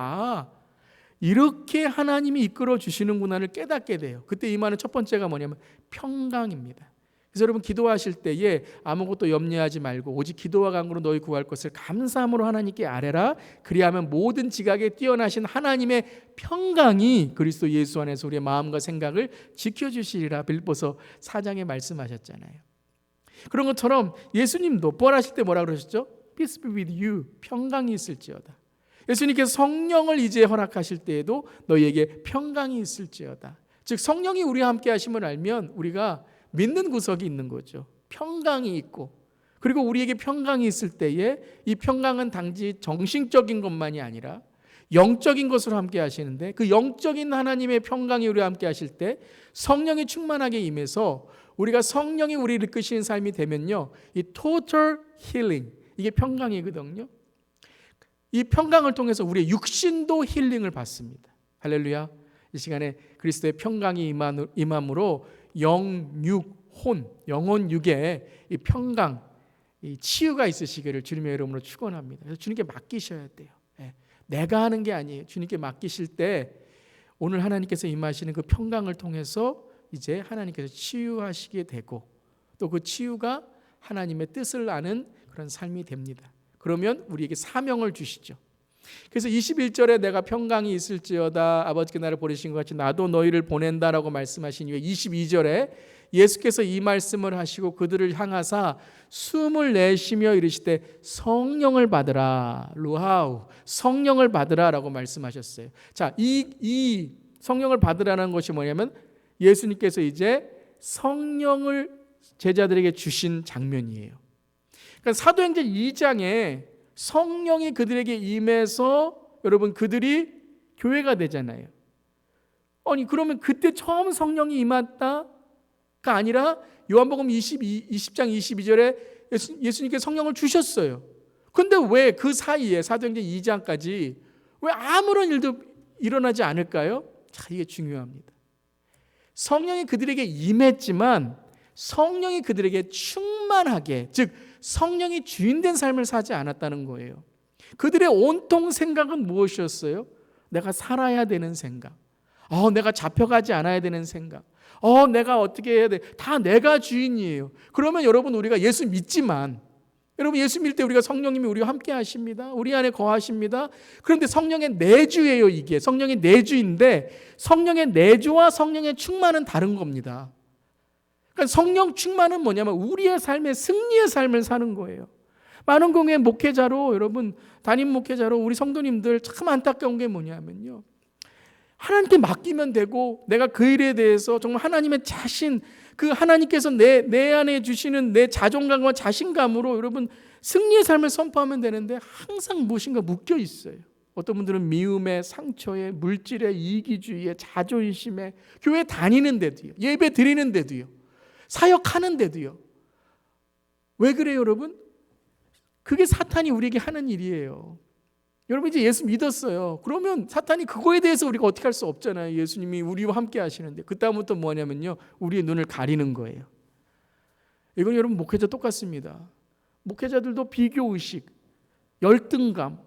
이렇게 하나님이 이끌어 주시는구나를 깨닫게 돼요. 그때 임하는 첫 번째가 뭐냐면 평강입니다. 그래서 여러분 기도하실 때에 아무것도 염려하지 말고 오직 기도와 간구로 너희 구할 것을 감사함으로 하나님께 아뢰라. 그리하면 모든 지각에 뛰어나신 하나님의 평강이 그리스도 예수 안에서 우리의 마음과 생각을 지켜주시리라. 빌립보서 4장에 말씀하셨잖아요. 그런 것처럼 예수님도 부활하실 때 뭐라 그러셨죠? Peace be with you. 평강이 있을지어다. 예수님께서 성령을 이제 허락하실 때에도 너희에게 평강이 있을지어다. 즉 성령이 우리와 함께 하심을 알면 우리가 믿는 구석이 있는 거죠. 평강이 있고, 그리고 우리에게 평강이 있을 때에 이 평강은 단지 정신적인 것만이 아니라 영적인 것으로 함께 하시는데, 그 영적인 하나님의 평강이 우리와 함께 하실 때 성령이 충만하게 임해서 우리가 성령이 우리를 이끄시는 삶이 되면요, 이 total healing, 이게 평강이거든요. 이 평강을 통해서 우리의 육신도 힐링을 받습니다. 할렐루야. 이 시간에 그리스도의 평강이 임함으로 영혼 육에 이 평강, 이 치유가 있으시기를 주님의 이름으로 축원합니다. 그래서 주님께 맡기셔야 돼요. 내가 하는 게 아니에요. 주님께 맡기실 때 오늘 하나님께서 임하시는 그 평강을 통해서 이제 하나님께서 치유하시게 되고, 또 그 치유가 하나님의 뜻을 아는 그런 삶이 됩니다. 그러면 우리에게 사명을 주시죠. 그래서 21절에 내가 평강이 있을지어다 아버지께 나를 보내신 것 같이 나도 너희를 보낸다라고 말씀하신 이후에 22절에 예수께서 이 말씀을 하시고 그들을 향하사 숨을 내쉬며 이르시되 성령을 받으라. 루하우, 성령을 받으라라고 말씀하셨어요. 자, 이 성령을 받으라는 것이 뭐냐면 예수님께서 이제 성령을 제자들에게 주신 장면이에요. 그러니까 사도행전 2장에 성령이 그들에게 임해서 여러분 그들이 교회가 되잖아요. 아니 그러면 그때 처음 성령이 임했다가 아니라 요한복음 20장 22절에 예수님께 성령을 주셨어요. 근데 왜 그 사이에 사도행전 2장까지 왜 아무런 일도 일어나지 않을까요? 자, 이게 중요합니다. 성령이 그들에게 임했지만 성령이 그들에게 충만하게, 즉 성령이 주인된 삶을 사지 않았다는 거예요. 그들의 온통 생각은 무엇이었어요? 내가 살아야 되는 생각, 내가 잡혀가지 않아야 되는 생각, 내가 어떻게 해야 돼, 다 내가 주인이에요. 그러면 여러분 우리가 예수 믿지만, 여러분 예수 믿을 때 우리가 성령님이 우리와 함께 하십니다. 우리 안에 거하십니다. 그런데 성령의 내주예요. 이게 성령의 내주인데 성령의 내주와 성령의 충만은 다른 겁니다. 그러니까 성령 충만은 뭐냐면 우리의 삶의 승리의 삶을 사는 거예요. 많은 교회 목회자로, 여러분 담임 목회자로 우리 성도님들 참 안타까운 게 뭐냐면요, 하나님께 맡기면 되고 내가 그 일에 대해서 정말 하나님의 자신, 그 하나님께서 내 안에 주시는 내 자존감과 자신감으로 여러분 승리의 삶을 선포하면 되는데 항상 무엇인가 묶여 있어요. 어떤 분들은 미움에, 상처에, 물질에, 이기주의에, 자존심에, 교회 다니는데도요, 예배 드리는데도요, 사역하는데도요. 왜 그래요, 여러분? 그게 사탄이 우리에게 하는 일이에요. 여러분 이제 예수 믿었어요. 그러면 사탄이 그거에 대해서 우리가 어떻게 할 수 없잖아요. 예수님이 우리와 함께 하시는데 그 다음부터 뭐냐면요, 우리의 눈을 가리는 거예요. 이건 여러분 목회자 똑같습니다. 목회자들도 비교의식, 열등감,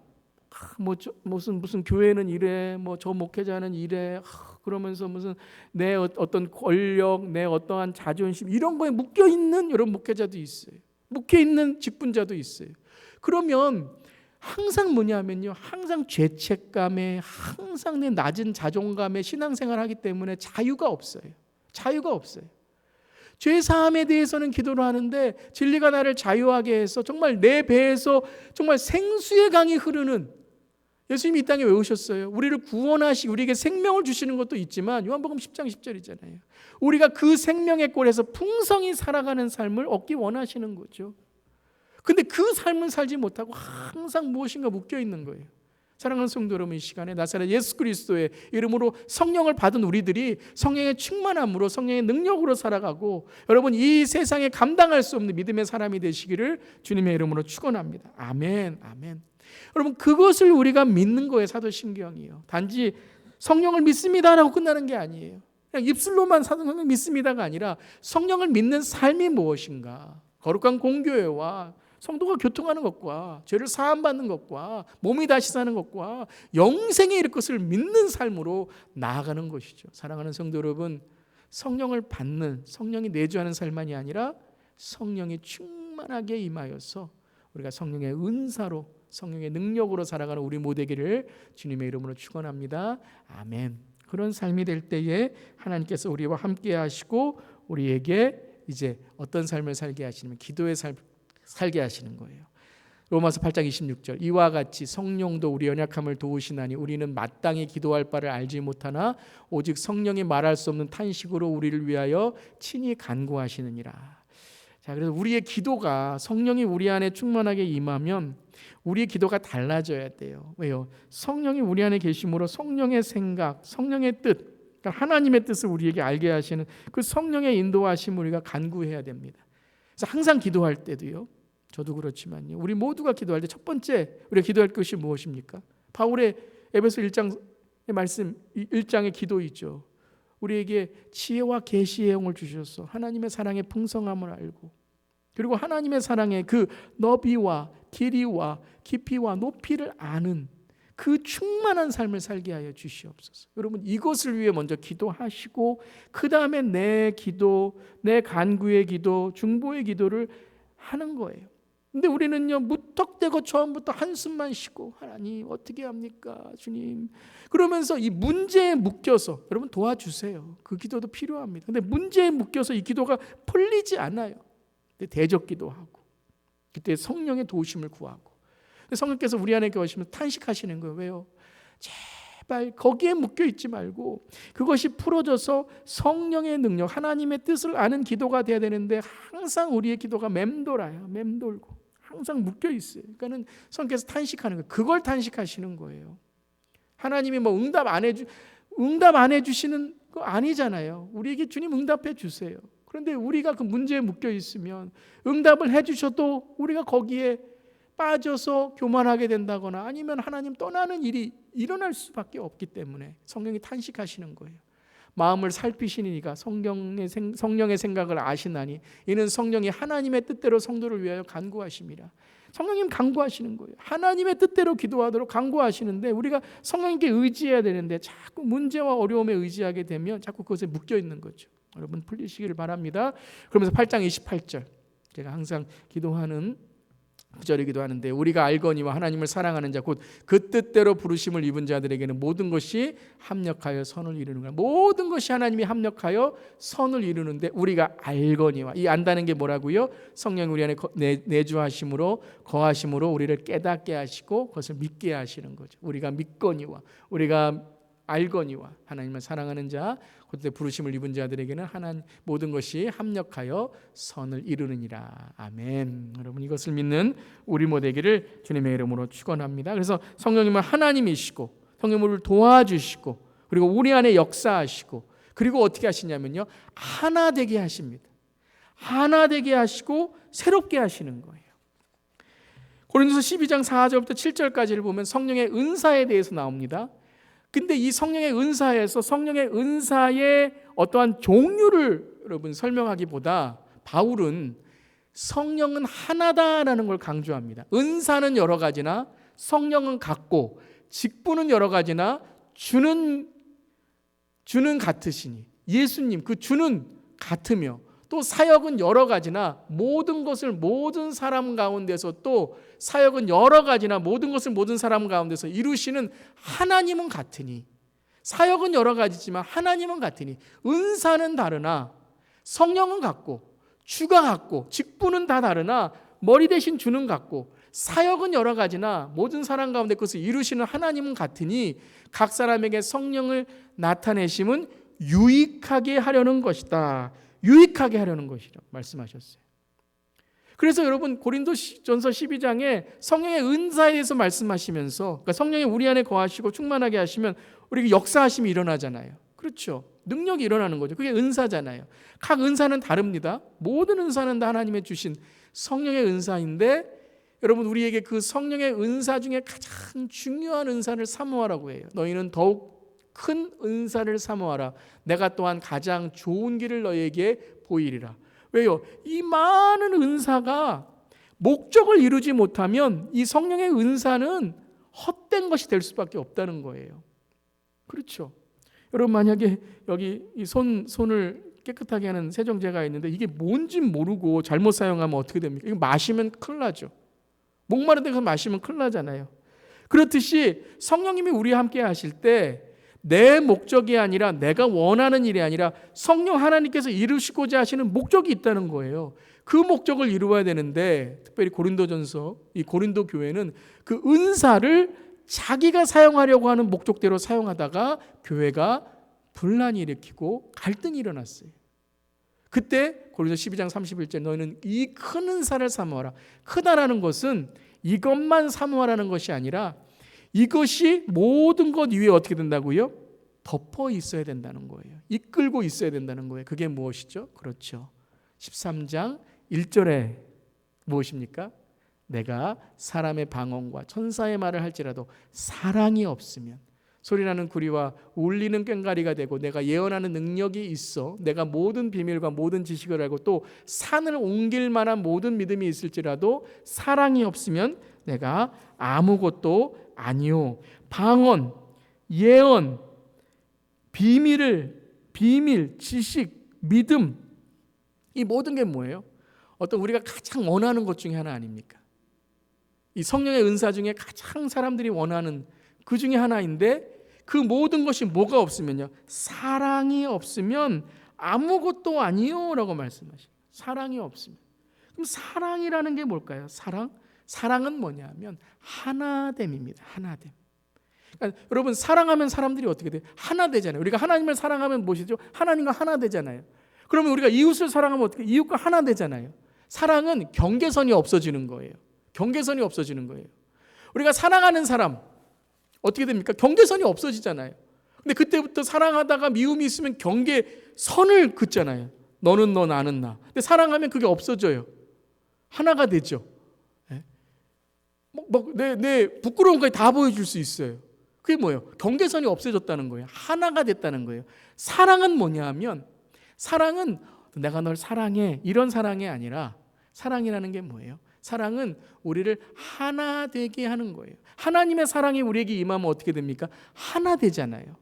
무슨 교회는 이래, 저 목회자는 이래, 그러면서 무슨 내 어떤 권력, 내 어떠한 자존심 이런 거에 묶여 있는 여러분 목회자도 있어요. 묶여 있는 직분자도 있어요. 그러면 항상 뭐냐면요, 항상 죄책감에, 항상 내 낮은 자존감에 신앙생활을 하기 때문에 자유가 없어요. 자유가 없어요. 죄 사함에 대해서는 기도를 하는데 진리가 나를 자유하게 해서 정말 내 배에서 정말 생수의 강이 흐르는, 예수님이 이 땅에 왜 오셨어요? 우리를 구원하시고 우리에게 생명을 주시는 것도 있지만 요한복음 10장 10절이잖아요. 우리가 그 생명의 꼴에서 풍성히 살아가는 삶을 얻기 원하시는 거죠. 근데 그 삶은 살지 못하고 항상 무엇인가 묶여 있는 거예요. 사랑하는 성도 여러분, 이 시간에 나사렛 예수 그리스도의 이름으로 성령을 받은 우리들이 성령의 충만함으로 성령의 능력으로 살아가고 여러분 이 세상에 감당할 수 없는 믿음의 사람이 되시기를 주님의 이름으로 축원합니다. 아멘, 아멘. 여러분 그것을 우리가 믿는 거예요. 사도신경이요. 단지 성령을 믿습니다라고 끝나는 게 아니에요. 그냥 입술로만 성령을 믿습니다가 아니라 성령을 믿는 삶이 무엇인가? 거룩한 공교회와 성도가 교통하는 것과 죄를 사함받는 것과 몸이 다시 사는 것과 영생에 이를 것을 믿는 삶으로 나아가는 것이죠. 사랑하는 성도 여러분, 성령을 받는, 성령이 내주하는 삶만이 아니라 성령이 충만하게 임하여서 우리가 성령의 은사로, 성령의 능력으로 살아가는 우리 모두 되기를 주님의 이름으로 축원합니다. 아멘. 그런 삶이 될 때에 하나님께서 우리와 함께 하시고 우리에게 이제 어떤 삶을 살게 하시냐면 기도의 삶 살게 하시는 거예요. 로마서 8장 26절 이와 같이 성령도 우리 연약함을 도우시나니 우리는 마땅히 기도할 바를 알지 못하나 오직 성령이 말할 수 없는 탄식으로 우리를 위하여 친히 간구하시느니라. 자, 그래서 우리의 기도가 성령이 우리 안에 충만하게 임하면 우리의 기도가 달라져야 돼요. 왜요? 성령이 우리 안에 계심으로 성령의 생각, 성령의 뜻, 그러니까 하나님의 뜻을 우리에게 알게 하시는 그 성령의 인도하심을 우리가 간구해야 됩니다. 그래서 항상 기도할 때도요. 저도 그렇지만요. 우리 모두가 기도할 때 첫 번째 우리가 기도할 것이 무엇입니까? 바울의 에베소 1장의 말씀 1장의 기도이죠. 우리에게 지혜와 계시의 영을 주셔서 하나님의 사랑의 풍성함을 알고 그리고 하나님의 사랑의 그 너비와 길이와 깊이와 높이를 아는 그 충만한 삶을 살게 하여 주시옵소서. 여러분 이것을 위해 먼저 기도하시고 그 다음에 내 기도, 내 간구의 기도, 중보의 기도를 하는 거예요. 근데 우리는요 무턱대고 처음부터 한숨만 쉬고 하나님 어떻게 합니까 주님 그러면서 이 문제에 묶여서 여러분 도와주세요. 그 기도도 필요합니다. 근데 문제에 묶여서 이 기도가 풀리지 않아요. 대적 기도하고 그때 성령의 도우심을 구하고 성령께서 우리 안에 계시면 탄식하시는 거예요. 왜요? 제발 거기에 묶여 있지 말고 그것이 풀어져서 성령의 능력 하나님의 뜻을 아는 기도가 돼야 되는데 항상 우리의 기도가 맴돌아요. 맴돌고 항상 묶여 있어요. 그러니까는 성령께서 탄식하는 거예요. 그걸 탄식하시는 거예요. 하나님이 뭐 응답 안 해주시는 거 아니잖아요. 우리에게 주님 응답해 주세요. 그런데 우리가 그 문제에 묶여 있으면 응답을 해주셔도 우리가 거기에 빠져서 교만하게 된다거나 아니면 하나님 떠나는 일이 일어날 수밖에 없기 때문에 성령이 탄식하시는 거예요. 마음을 살피시니가 성령의 생각을 아시나니 이는 성령이 하나님의 뜻대로 성도를 위하여 간구하심이라. 성령님 간구하시는 거예요. 하나님의 뜻대로 기도하도록 간구하시는데 우리가 성령님께 의지해야 되는데 자꾸 문제와 어려움에 의지하게 되면 자꾸 그것에 묶여 있는 거죠. 여러분 풀리시기를 바랍니다. 그러면서 8장 28절 제가 항상 기도하는 구절이기도 하는데 우리가 알거니와 하나님을 사랑하는 자 곧 그 뜻대로 부르심을 입은 자들에게는 모든 것이 합력하여 선을 이루는 거야. 모든 것이 하나님이 합력하여 선을 이루는데 우리가 알거니와 이 안다는 게 뭐라고요? 성령이 우리 안에 내주하심으로 거하심으로 우리를 깨닫게 하시고 그것을 믿게 하시는 거죠. 우리가 믿거니와 우리가 알거니와 하나님을 사랑하는 자 그때 부르심을 입은 자들에게는 하나님 모든 것이 합력하여 선을 이루느니라. 아멘. 여러분 이것을 믿는 우리 모두 되기를 주님의 이름으로 축원합니다. 그래서 성령님은 하나님이시고 성령님을 우리를 도와주시고 그리고 우리 안에 역사하시고 그리고 어떻게 하시냐면요 하나 되게 하십니다. 하나 되게 하시고 새롭게 하시는 거예요. 고린도서 12장 4절부터 7절까지를 보면 성령의 은사에 대해서 나옵니다. 근데 이 성령의 은사에서 성령의 은사의 어떠한 종류를 여러분 설명하기보다 바울은 성령은 하나다라는 걸 강조합니다. 은사는 여러 가지나 성령은 같고 직분은 여러 가지나 주는 같으시니 예수님 그 주는 같으며 또 사역은 여러 가지나 모든 것을 모든 사람 가운데서 또 사역은 여러 가지나 모든 것을 모든 사람 가운데서 이루시는 하나님은 같으니 사역은 여러 가지지만 하나님은 같으니 은사는 다르나 성령은 같고 주가 같고 직분은 다 다르나 머리 대신 주는 같고 사역은 여러 가지나 모든 사람 가운데 그것을 이루시는 하나님은 같으니 각 사람에게 성령을 나타내심은 유익하게 하려는 것이다. 유익하게 하려는 것이라고 말씀하셨어요. 그래서 여러분 고린도전서 12장에 성령의 은사에 대해서 말씀하시면서, 그러니까 성령이 우리 안에 거하시고 충만하게 하시면 우리가 역사하심이 일어나잖아요. 그렇죠. 능력이 일어나는 거죠. 그게 은사잖아요. 각 은사는 다릅니다. 모든 은사는 다 하나님의 주신 성령의 은사인데, 여러분 우리에게 그 성령의 은사 중에 가장 중요한 은사를 사모하라고 해요. 너희는 더욱 큰 은사를 사모하라. 내가 또한 가장 좋은 길을 너희에게 보이리라. 왜요? 이 많은 은사가 목적을 이루지 못하면 이 성령의 은사는 헛된 것이 될 수밖에 없다는 거예요. 그렇죠. 여러분 만약에 여기 이 손을 깨끗하게 하는 세정제가 있는데 이게 뭔지 모르고 잘못 사용하면 어떻게 됩니까? 이거 마시면 큰일 나죠. 목마른 데서 마시면 큰일 나잖아요. 그렇듯이 성령님이 우리와 함께 하실 때 내 목적이 아니라, 내가 원하는 일이 아니라 성령 하나님께서 이루시고자 하시는 목적이 있다는 거예요. 그 목적을 이루어야 되는데, 특별히 고린도전서, 이 고린도 교회는 그 은사를 자기가 사용하려고 하는 목적대로 사용하다가 교회가 분란이 일으키고 갈등이 일어났어요. 그때 고린도 12장 31절 너희는 이 큰 은사를 사모하라. 크다라는 것은 이것만 사모하라는 것이 아니라 이것이 모든 것 위에 어떻게 된다고요? 덮어 있어야 된다는 거예요. 이끌고 있어야 된다는 거예요. 그게 무엇이죠? 그렇죠. 13장 1절에 무엇입니까? 내가 사람의 방언과 천사의 말을 할지라도 사랑이 없으면 소리나는 구리와 울리는 꽹과리가 되고, 내가 예언하는 능력이 있어 내가 모든 비밀과 모든 지식을 알고 또 산을 옮길 만한 모든 믿음이 있을지라도 사랑이 없으면 내가 아무것도 아니요. 방언, 예언, 비밀, 지식, 믿음, 이 모든 게 뭐예요? 어떤 우리가 가장 원하는 것 중에 하나 아닙니까? 이 성령의 은사 중에 가장 사람들이 원하는 그 중에 하나인데, 그 모든 것이 뭐가 없으면요? 사랑이 없으면 아무것도 아니요 라고 말씀하십니다. 사랑이 없으면. 그럼 사랑이라는 게 뭘까요? 사랑은 뭐냐면 하나됨입니다. 하나됨. 그러니까 여러분 사랑하면 사람들이 어떻게 돼요? 하나 되잖아요. 우리가 하나님을 사랑하면 무엇이죠? 하나님과 하나 되잖아요. 그러면 우리가 이웃을 사랑하면 어떻게? 이웃과 하나 되잖아요. 사랑은 경계선이 없어지는 거예요. 경계선이 없어지는 거예요. 우리가 사랑하는 사람 어떻게 됩니까? 경계선이 없어지잖아요. 근데 그때부터 사랑하다가 미움이 있으면 경계선을 긋잖아요. 너는 너, 나는 나. 근데 사랑하면 그게 없어져요. 하나가 되죠. 내 부끄러운 거 다 보여줄 수 있어요. 그게 뭐예요? 경계선이 없어졌다는 거예요. 하나가 됐다는 거예요. 사랑은 뭐냐 하면, 사랑은 내가 널 사랑해 이런 사랑이 아니라, 사랑이라는 게 뭐예요? 사랑은 우리를 하나 되게 하는 거예요. 하나님의 사랑이 우리에게 임하면 어떻게 됩니까? 하나 되잖아요.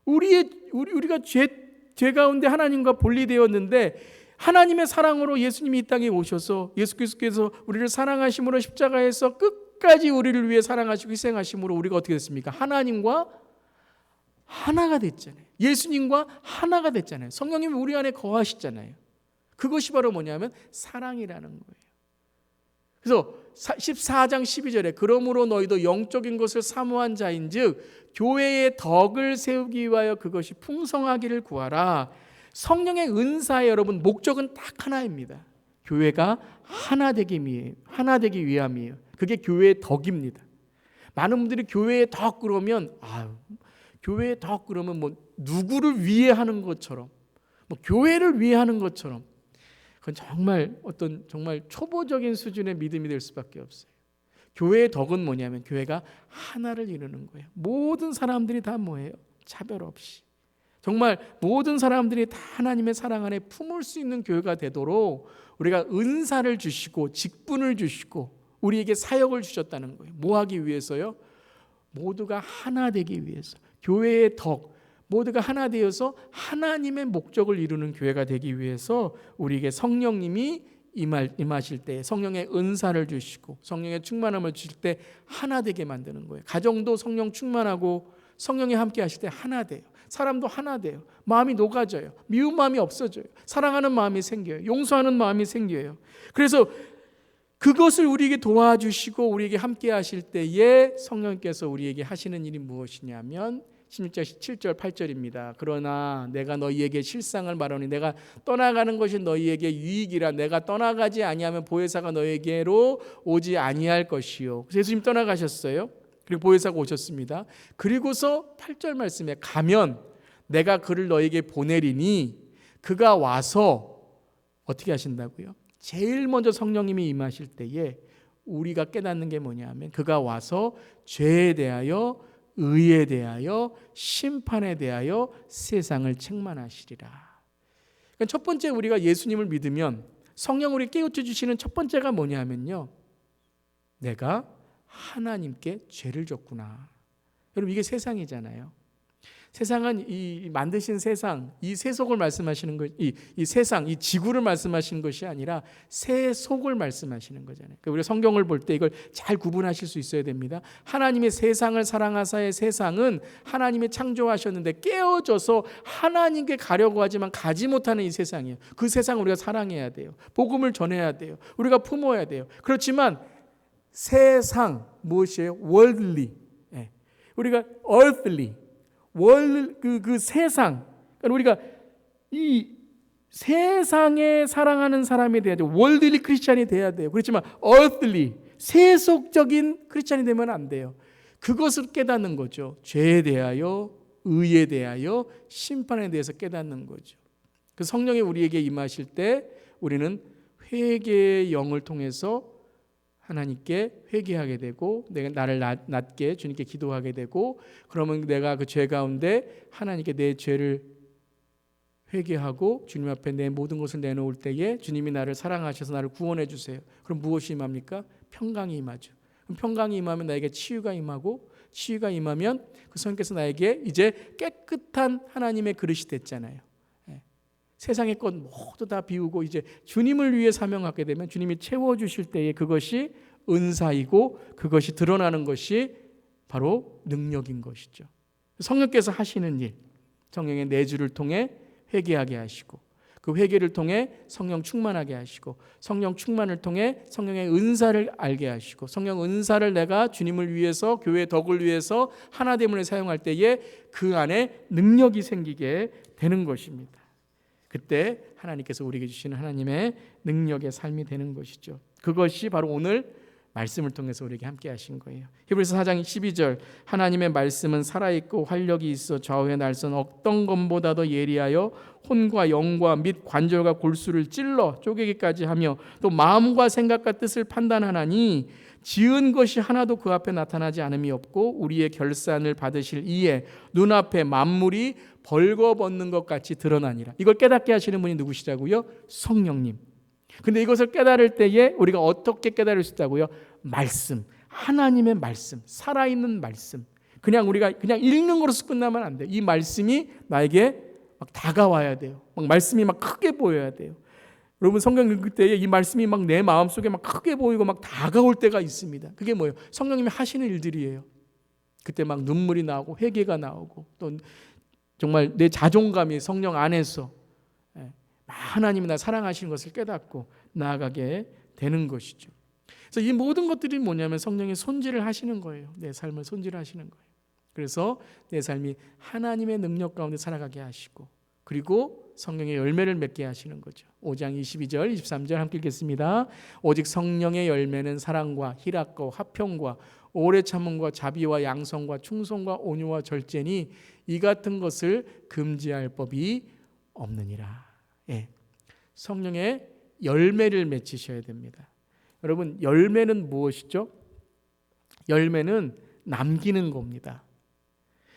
우리가 죄 가운데 하나님과 분리되었는데, 하나님의 사랑으로 예수님이 이 땅에 오셔서 예수 그리스도께서 우리를 사랑하심으로 십자가에서 끝까지 우리를 위해 사랑하시고 희생하심으로 우리가 어떻게 됐습니까? 하나님과 하나가 됐잖아요. 예수님과 하나가 됐잖아요. 성령님이 우리 안에 거하시잖아요. 그것이 바로 뭐냐면 사랑이라는 거예요. 그래서 14장 12절에 그러므로 너희도 영적인 것을 사모한 자인즉 교회의 덕을 세우기 위하여 그것이 풍성하기를 구하라. 성령의 은사의 여러분 목적은 딱 하나입니다. 교회가 하나 되기 위함이에요. 그게 교회의 덕입니다. 많은 분들이 교회의 덕 그러면 교회의 덕 그러면 뭐 누구를 위해 하는 것처럼, 뭐 교회를 위해 하는 것처럼, 그건 정말 초보적인 수준의 믿음이 될 수밖에 없어요. 교회의 덕은 뭐냐면 교회가 하나를 이루는 거예요. 모든 사람들이 다 뭐예요? 차별 없이. 정말 모든 사람들이 다 하나님의 사랑 안에 품을 수 있는 교회가 되도록 우리가 은사를 주시고 직분을 주시고 우리에게 사역을 주셨다는 거예요. 뭐 하기 위해서요? 모두가 하나 되기 위해서. 교회의 덕, 모두가 하나 되어서 하나님의 목적을 이루는 교회가 되기 위해서 우리에게 성령님이 임하실 때 성령의 은사를 주시고 성령의 충만함을 주실 때 하나 되게 만드는 거예요. 가정도 성령 충만하고 성령이 함께 하실 때 하나 돼요. 사람도 하나 돼요. 마음이 녹아져요. 미운 마음이 없어져요. 사랑하는 마음이 생겨요. 용서하는 마음이 생겨요. 그래서 그것을 우리에게 도와주시고 우리에게 함께 하실 때에 성령께서 우리에게 하시는 일이 무엇이냐면 16절 7절 8절입니다. 그러나 내가 너희에게 실상을 말하니 내가 떠나가는 것이 너희에게 유익이라. 내가 떠나가지 아니하면 보혜사가 너희에게로 오지 아니할 것이요. 그래서 예수님 떠나가셨어요. 그리고 보혜사가 오셨습니다. 그리고서 8절 말씀에 가면 내가 그를 너희에게 보내리니 그가 와서 어떻게 하신다고요? 제일 먼저 성령님이 임하실 때에 우리가 깨닫는 게 뭐냐면 그가 와서 죄에 대하여 의에 대하여 심판에 대하여 세상을 책망하시리라. 그러니까 첫 번째 우리가 예수님을 믿으면 성령 우리 깨우쳐 주시는 첫 번째가 뭐냐면요, 내가 하나님께 죄를 졌구나. 여러분 이게 세상이잖아요. 세상은 이 만드신 세상, 이 세속을 말씀하시는 것, 이 세상, 이 지구를 말씀하시는 것이 아니라 세속을 말씀하시는 거잖아요. 그러니까 우리가 성경을 볼 때 이걸 잘 구분하실 수 있어야 됩니다. 하나님의 세상을 사랑하사의 세상은 하나님이 창조하셨는데 깨어져서 하나님께 가려고 하지만 가지 못하는 이 세상이에요. 그 세상을 우리가 사랑해야 돼요. 복음을 전해야 돼요. 우리가 품어야 돼요. 그렇지만 세상 무엇이에요? worldly. 우리가 earthly. 그 세상, 그러니까 우리가 이 세상에 사랑하는 사람이 돼야 돼요. 월드리 크리스찬이 돼야 돼요. 그렇지만 earthly, 세속적인 크리스찬이 되면 안 돼요. 그것을 깨닫는 거죠. 죄에 대하여, 의에 대하여, 심판에 대해서 깨닫는 거죠. 그 성령이 우리에게 임하실 때 우리는 회개의 영을 통해서 하나님께 회개하게 되고 내가 나를 낮게 주님께 기도하게 되고, 그러면 내가 그 죄 가운데 하나님께 내 죄를 회개하고 주님 앞에 내 모든 것을 내놓을 때에 주님이 나를 사랑하셔서 나를 구원해 주세요. 그럼 무엇이 임합니까? 평강이 임하죠. 그럼 평강이 임하면 나에게 치유가 임하고, 치유가 임하면 그 성령께서 나에게 이제 깨끗한 하나님의 그릇이 됐잖아요. 세상의 것 모두 다 비우고 이제 주님을 위해 사명하게 되면 주님이 채워주실 때에 그것이 은사이고 그것이 드러나는 것이 바로 능력인 것이죠. 성령께서 하시는 일, 성령의 내주를 통해 회개하게 하시고 그 회개를 통해 성령 충만하게 하시고 성령 충만을 통해 성령의 은사를 알게 하시고 성령 은사를 내가 주님을 위해서 교회의 덕을 위해서 하나됨을 사용할 때에 그 안에 능력이 생기게 되는 것입니다. 그때 하나님께서 우리에게 주시는 하나님의 능력의 삶이 되는 것이죠. 그것이 바로 오늘 말씀을 통해서 우리에게 함께 하신 거예요. 히브리서 4장 12절 하나님의 말씀은 살아있고 활력이 있어 좌우의 날선 어떤 검보다도 예리하여 혼과 영과 및 관절과 골수를 찔러 쪼개기까지 하며 또 마음과 생각과 뜻을 판단하나니 지은 것이 하나도 그 앞에 나타나지 않음이 없고 우리의 결산을 받으실 이에 눈앞에 만물이 벌거벗는 것 같이 드러나니라. 이걸 깨닫게 하시는 분이 누구시라고요? 성령님. 근데 이것을 깨달을 때에 우리가 어떻게 깨달을 수 있다고요? 말씀, 하나님의 말씀, 살아있는 말씀. 그냥 우리가 그냥 읽는 것으로 끝나면 안 돼요. 이 말씀이 나에게 막 다가와야 돼요. 막 말씀이 막 크게 보여야 돼요. 여러분 성경 읽을 때에 이 말씀이 막 내 마음속에 막 크게 보이고 막 다가올 때가 있습니다. 그게 뭐예요? 성령님이 하시는 일들이에요. 그때 막 눈물이 나오고 회개가 나오고 또 정말 내 자존감이 성령 안에서 하나님이 나 사랑하시는 것을 깨닫고 나아가게 되는 것이죠. 그래서 이 모든 것들이 뭐냐면 성령이 손질을 하시는 거예요. 내 삶을 손질하시는 거예요. 그래서 내 삶이 하나님의 능력 가운데 살아가게 하시고 그리고 성령의 열매를 맺게 하시는 거죠. 5장 22절 23절 함께 읽겠습니다. 오직 성령의 열매는 사랑과 희락과 화평과 오래 참음과 자비와 양성과 충성과 온유와 절제니 이 같은 것을 금지할 법이 없느니라. 성령의 열매를 맺으셔야 됩니다. 여러분 열매는 무엇이죠? 열매는 남기는 겁니다.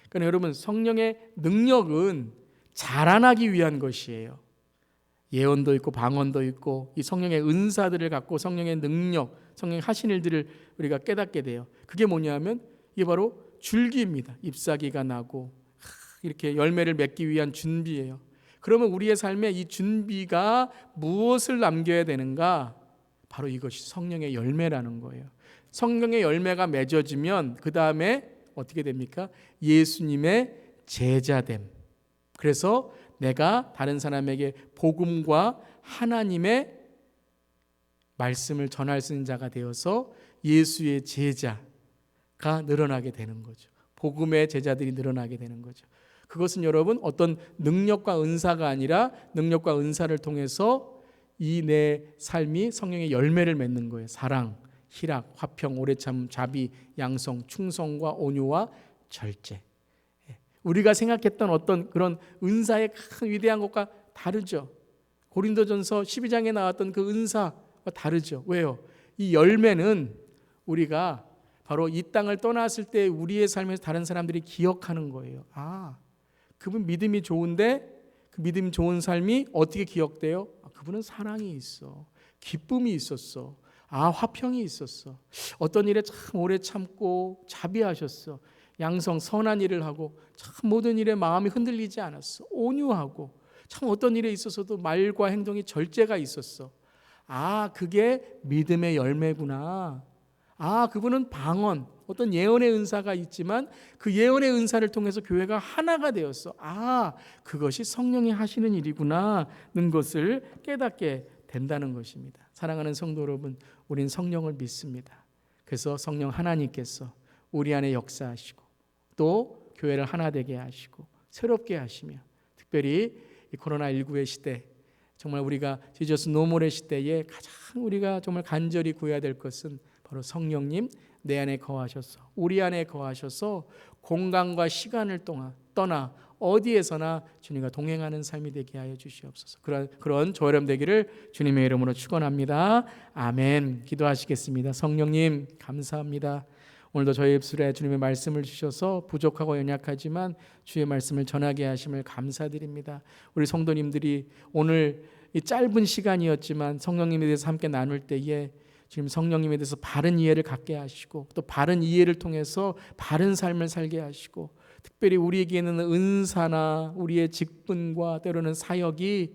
그러니까 여러분 성령의 능력은 자라나기 위한 것이에요. 예언도 있고 방언도 있고 이 성령의 은사들을 갖고 성령의 능력, 성령이 하신 일들을 우리가 깨닫게 돼요. 그게 뭐냐면 이게 바로 줄기입니다. 잎사귀가 나고 이렇게 열매를 맺기 위한 준비예요. 그러면 우리의 삶에 이 준비가 무엇을 남겨야 되는가? 바로 이것이 성령의 열매라는 거예요. 성령의 열매가 맺어지면 그 다음에 어떻게 됩니까? 예수님의 제자됨. 그래서 내가 다른 사람에게 복음과 하나님의 말씀을 전할 수 있는 자가 되어서 예수의 제자가 늘어나게 되는 거죠. 복음의 제자들이 늘어나게 되는 거죠. 그것은 여러분 어떤 능력과 은사가 아니라 능력과 은사를 통해서 이 내 삶이 성령의 열매를 맺는 거예요. 사랑, 희락, 화평, 오래참, 자비, 양성, 충성과 온유와 절제. 우리가 생각했던 어떤 그런 은사의 큰 위대한 것과 다르죠. 고린도전서 12장에 나왔던 그 은사와 다르죠. 왜요? 이 열매는 우리가 바로 이 땅을 떠났을 때 우리의 삶에서 다른 사람들이 기억하는 거예요. 아, 그분 믿음이 좋은데 그 믿음 좋은 삶이 어떻게 기억돼요? 그분은 사랑이 있어. 기쁨이 있었어. 아, 화평이 있었어. 어떤 일에 참 오래 참고 자비하셨어. 양성 선한 일을 하고 참 모든 일에 마음이 흔들리지 않았어. 온유하고 참 어떤 일에 있어서도 말과 행동이 절제가 있었어. 아, 그게 믿음의 열매구나. 아, 그분은 방언, 어떤 예언의 은사가 있지만 그 예언의 은사를 통해서 교회가 하나가 되었어. 아, 그것이 성령이 하시는 일이구나는 것을 깨닫게 된다는 것입니다. 사랑하는 성도 여러분, 우린 성령을 믿습니다. 그래서 성령 하나님께서 우리 안에 역사하시고 또 교회를 하나 되게 하시고 새롭게 하시며 특별히 이 코로나19의 시대, 정말 우리가 지저스 노몰의 시대에 가장 우리가 정말 간절히 구해야 될 것은 바로 성령님 내 안에 거하셔서 우리 안에 거하셔서 공간과 시간을 떠나 어디에서나 주님과 동행하는 삶이 되게 하여 주시옵소서. 그런 저여름 되기를 주님의 이름으로 축원합니다. 아멘. 기도하시겠습니다. 성령님 감사합니다. 오늘도 저희 입술에 주님의 말씀을 주셔서 부족하고 연약하지만 주의 말씀을 전하게 하심을 감사드립니다. 우리 성도님들이 오늘 이 짧은 시간이었지만 성령님에 대해서 함께 나눌 때에 주님 성령님에 대해서 바른 이해를 갖게 하시고 또 바른 이해를 통해서 바른 삶을 살게 하시고 특별히 우리에게는 은사나 우리의 직분과 때로는 사역이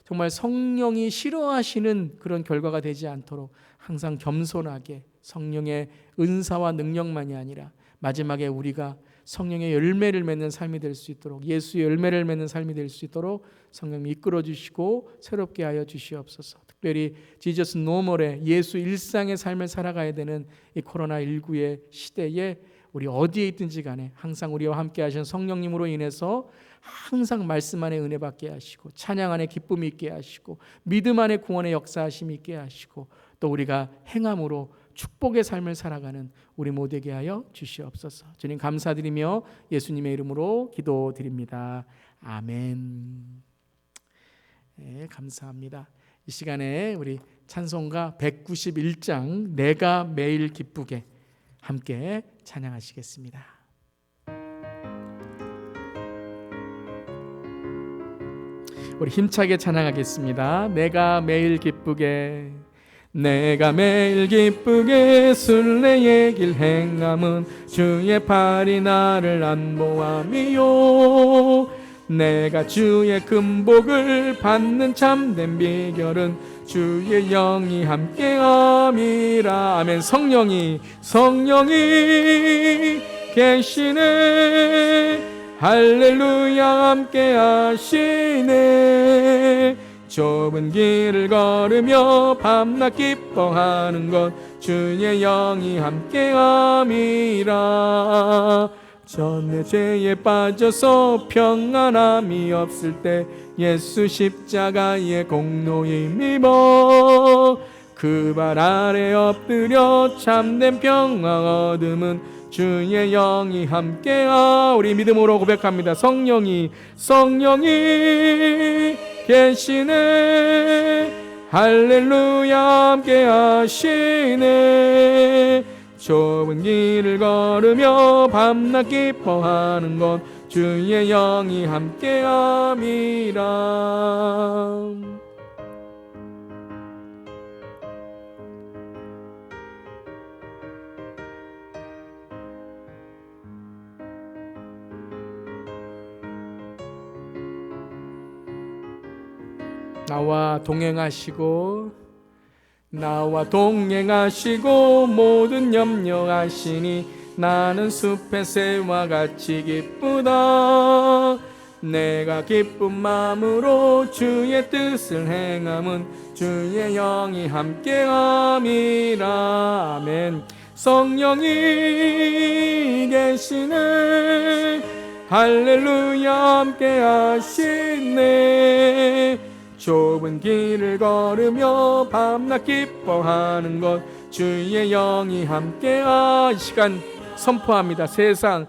정말 성령이 싫어하시는 그런 결과가 되지 않도록 항상 겸손하게 성령의 은사와 능력만이 아니라 마지막에 우리가 성령의 열매를 맺는 삶이 될 수 있도록 예수의 열매를 맺는 삶이 될 수 있도록 성령님 이끌어 주시고 새롭게 하여 주시옵소서. 특별히 지저스 노멀의 예수 일상의 삶을 살아가야 되는 이 코로나19의 시대에 우리 어디에 있든지 간에 항상 우리와 함께 하신 성령님으로 인해서 항상 말씀 안에 은혜 받게 하시고 찬양 안에 기쁨이 있게 하시고 믿음 안에 구원의 역사하심이 있게 하시고 또 우리가 행함으로 축복의 삶을 살아가는 우리 모두에게 하여 주시옵소서. 주님 감사드리며 예수님의 이름으로 기도드립니다. 아멘. 네, 감사합니다. 이 시간에 우리 찬송가 191장 내가 매일 기쁘게 함께 찬양하시겠습니다. 우리 힘차게 찬양하겠습니다. 내가 매일 기쁘게 내가 매일 기쁘게 순례의 길 행함은 주의 팔이 나를 안보함이요 내가 주의 금복을 받는 참된 비결은 주의 영이 함께함이라. 아멘. 성령이 계시네. 할렐루야 함께하시네. 좁은 길을 걸으며 밤낮 기뻐하는 것 주의 영이 함께함이라. 전에 죄에 빠져서 평안함이 없을 때 예수 십자가의 공로 힘입어 그 발 아래 엎드려 참된 평화 얻음은 주의 영이 함께하. 우리 믿음으로 고백합니다. 성령이 계시네. 할렐루야 함께하시네. 좁은 길을 걸으며 밤낮 기뻐하는 것 주의 영이 함께함이라. 나와 동행하시고 모든 염려하시니 나는 숲의 새와 같이 기쁘다. 내가 기쁜 마음으로 주의 뜻을 행함은 주의 영이 함께함이라. 아멘. 성령이 계시네. 할렐루야 함께 하시네. 좁은 길을 걸으며 밤낮 기뻐하는 것 주의 영이 함께하. 이 시간 선포합니다. 세상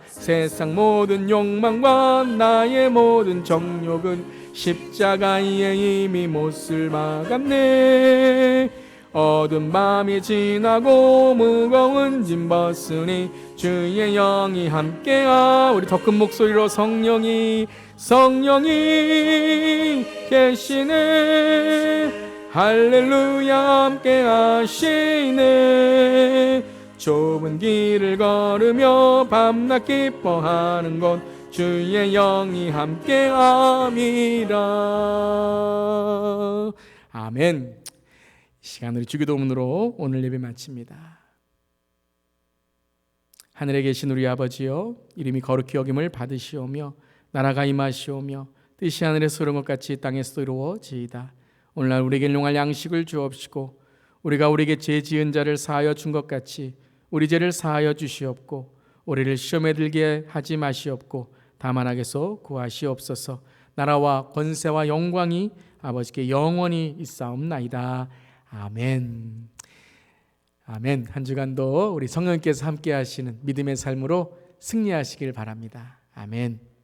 모든 욕망과 나의 모든 정욕은 십자가에 이미 못을 막았네. 어두운 밤이 지나고 무거운 짐 벗으니 주의 영이 함께하. 우리 더 큰 목소리로 성령이 계시네. 할렐루야 함께 하시네. 좁은 길을 걸으며 밤낮 기뻐하는 것 주의 영이 함께함이라. 아멘. 이 시간 우리 주기도문으로 오늘 예배 마칩니다. 하늘에 계신 우리 아버지여, 이름이 거룩히 여김을 받으시오며 나라가 임하시오며 뜻이 하늘에서 이룬 것 같이 땅에서도 이루어지이다. 오늘날 우리에게 일용할 양식을 주옵시고 우리가 우리에게 죄 지은 자를 사하여 준 것 같이 우리 죄를 사하여 주시옵고 우리를 시험에 들게 하지 마시옵고 다만 악에서 구하시옵소서. 나라와 권세와 영광이 아버지께 영원히 있사옵나이다. 아멘. 아멘. 한 주간도 우리 성령께서 함께 하시는 믿음의 삶으로 승리하시길 바랍니다. 아멘.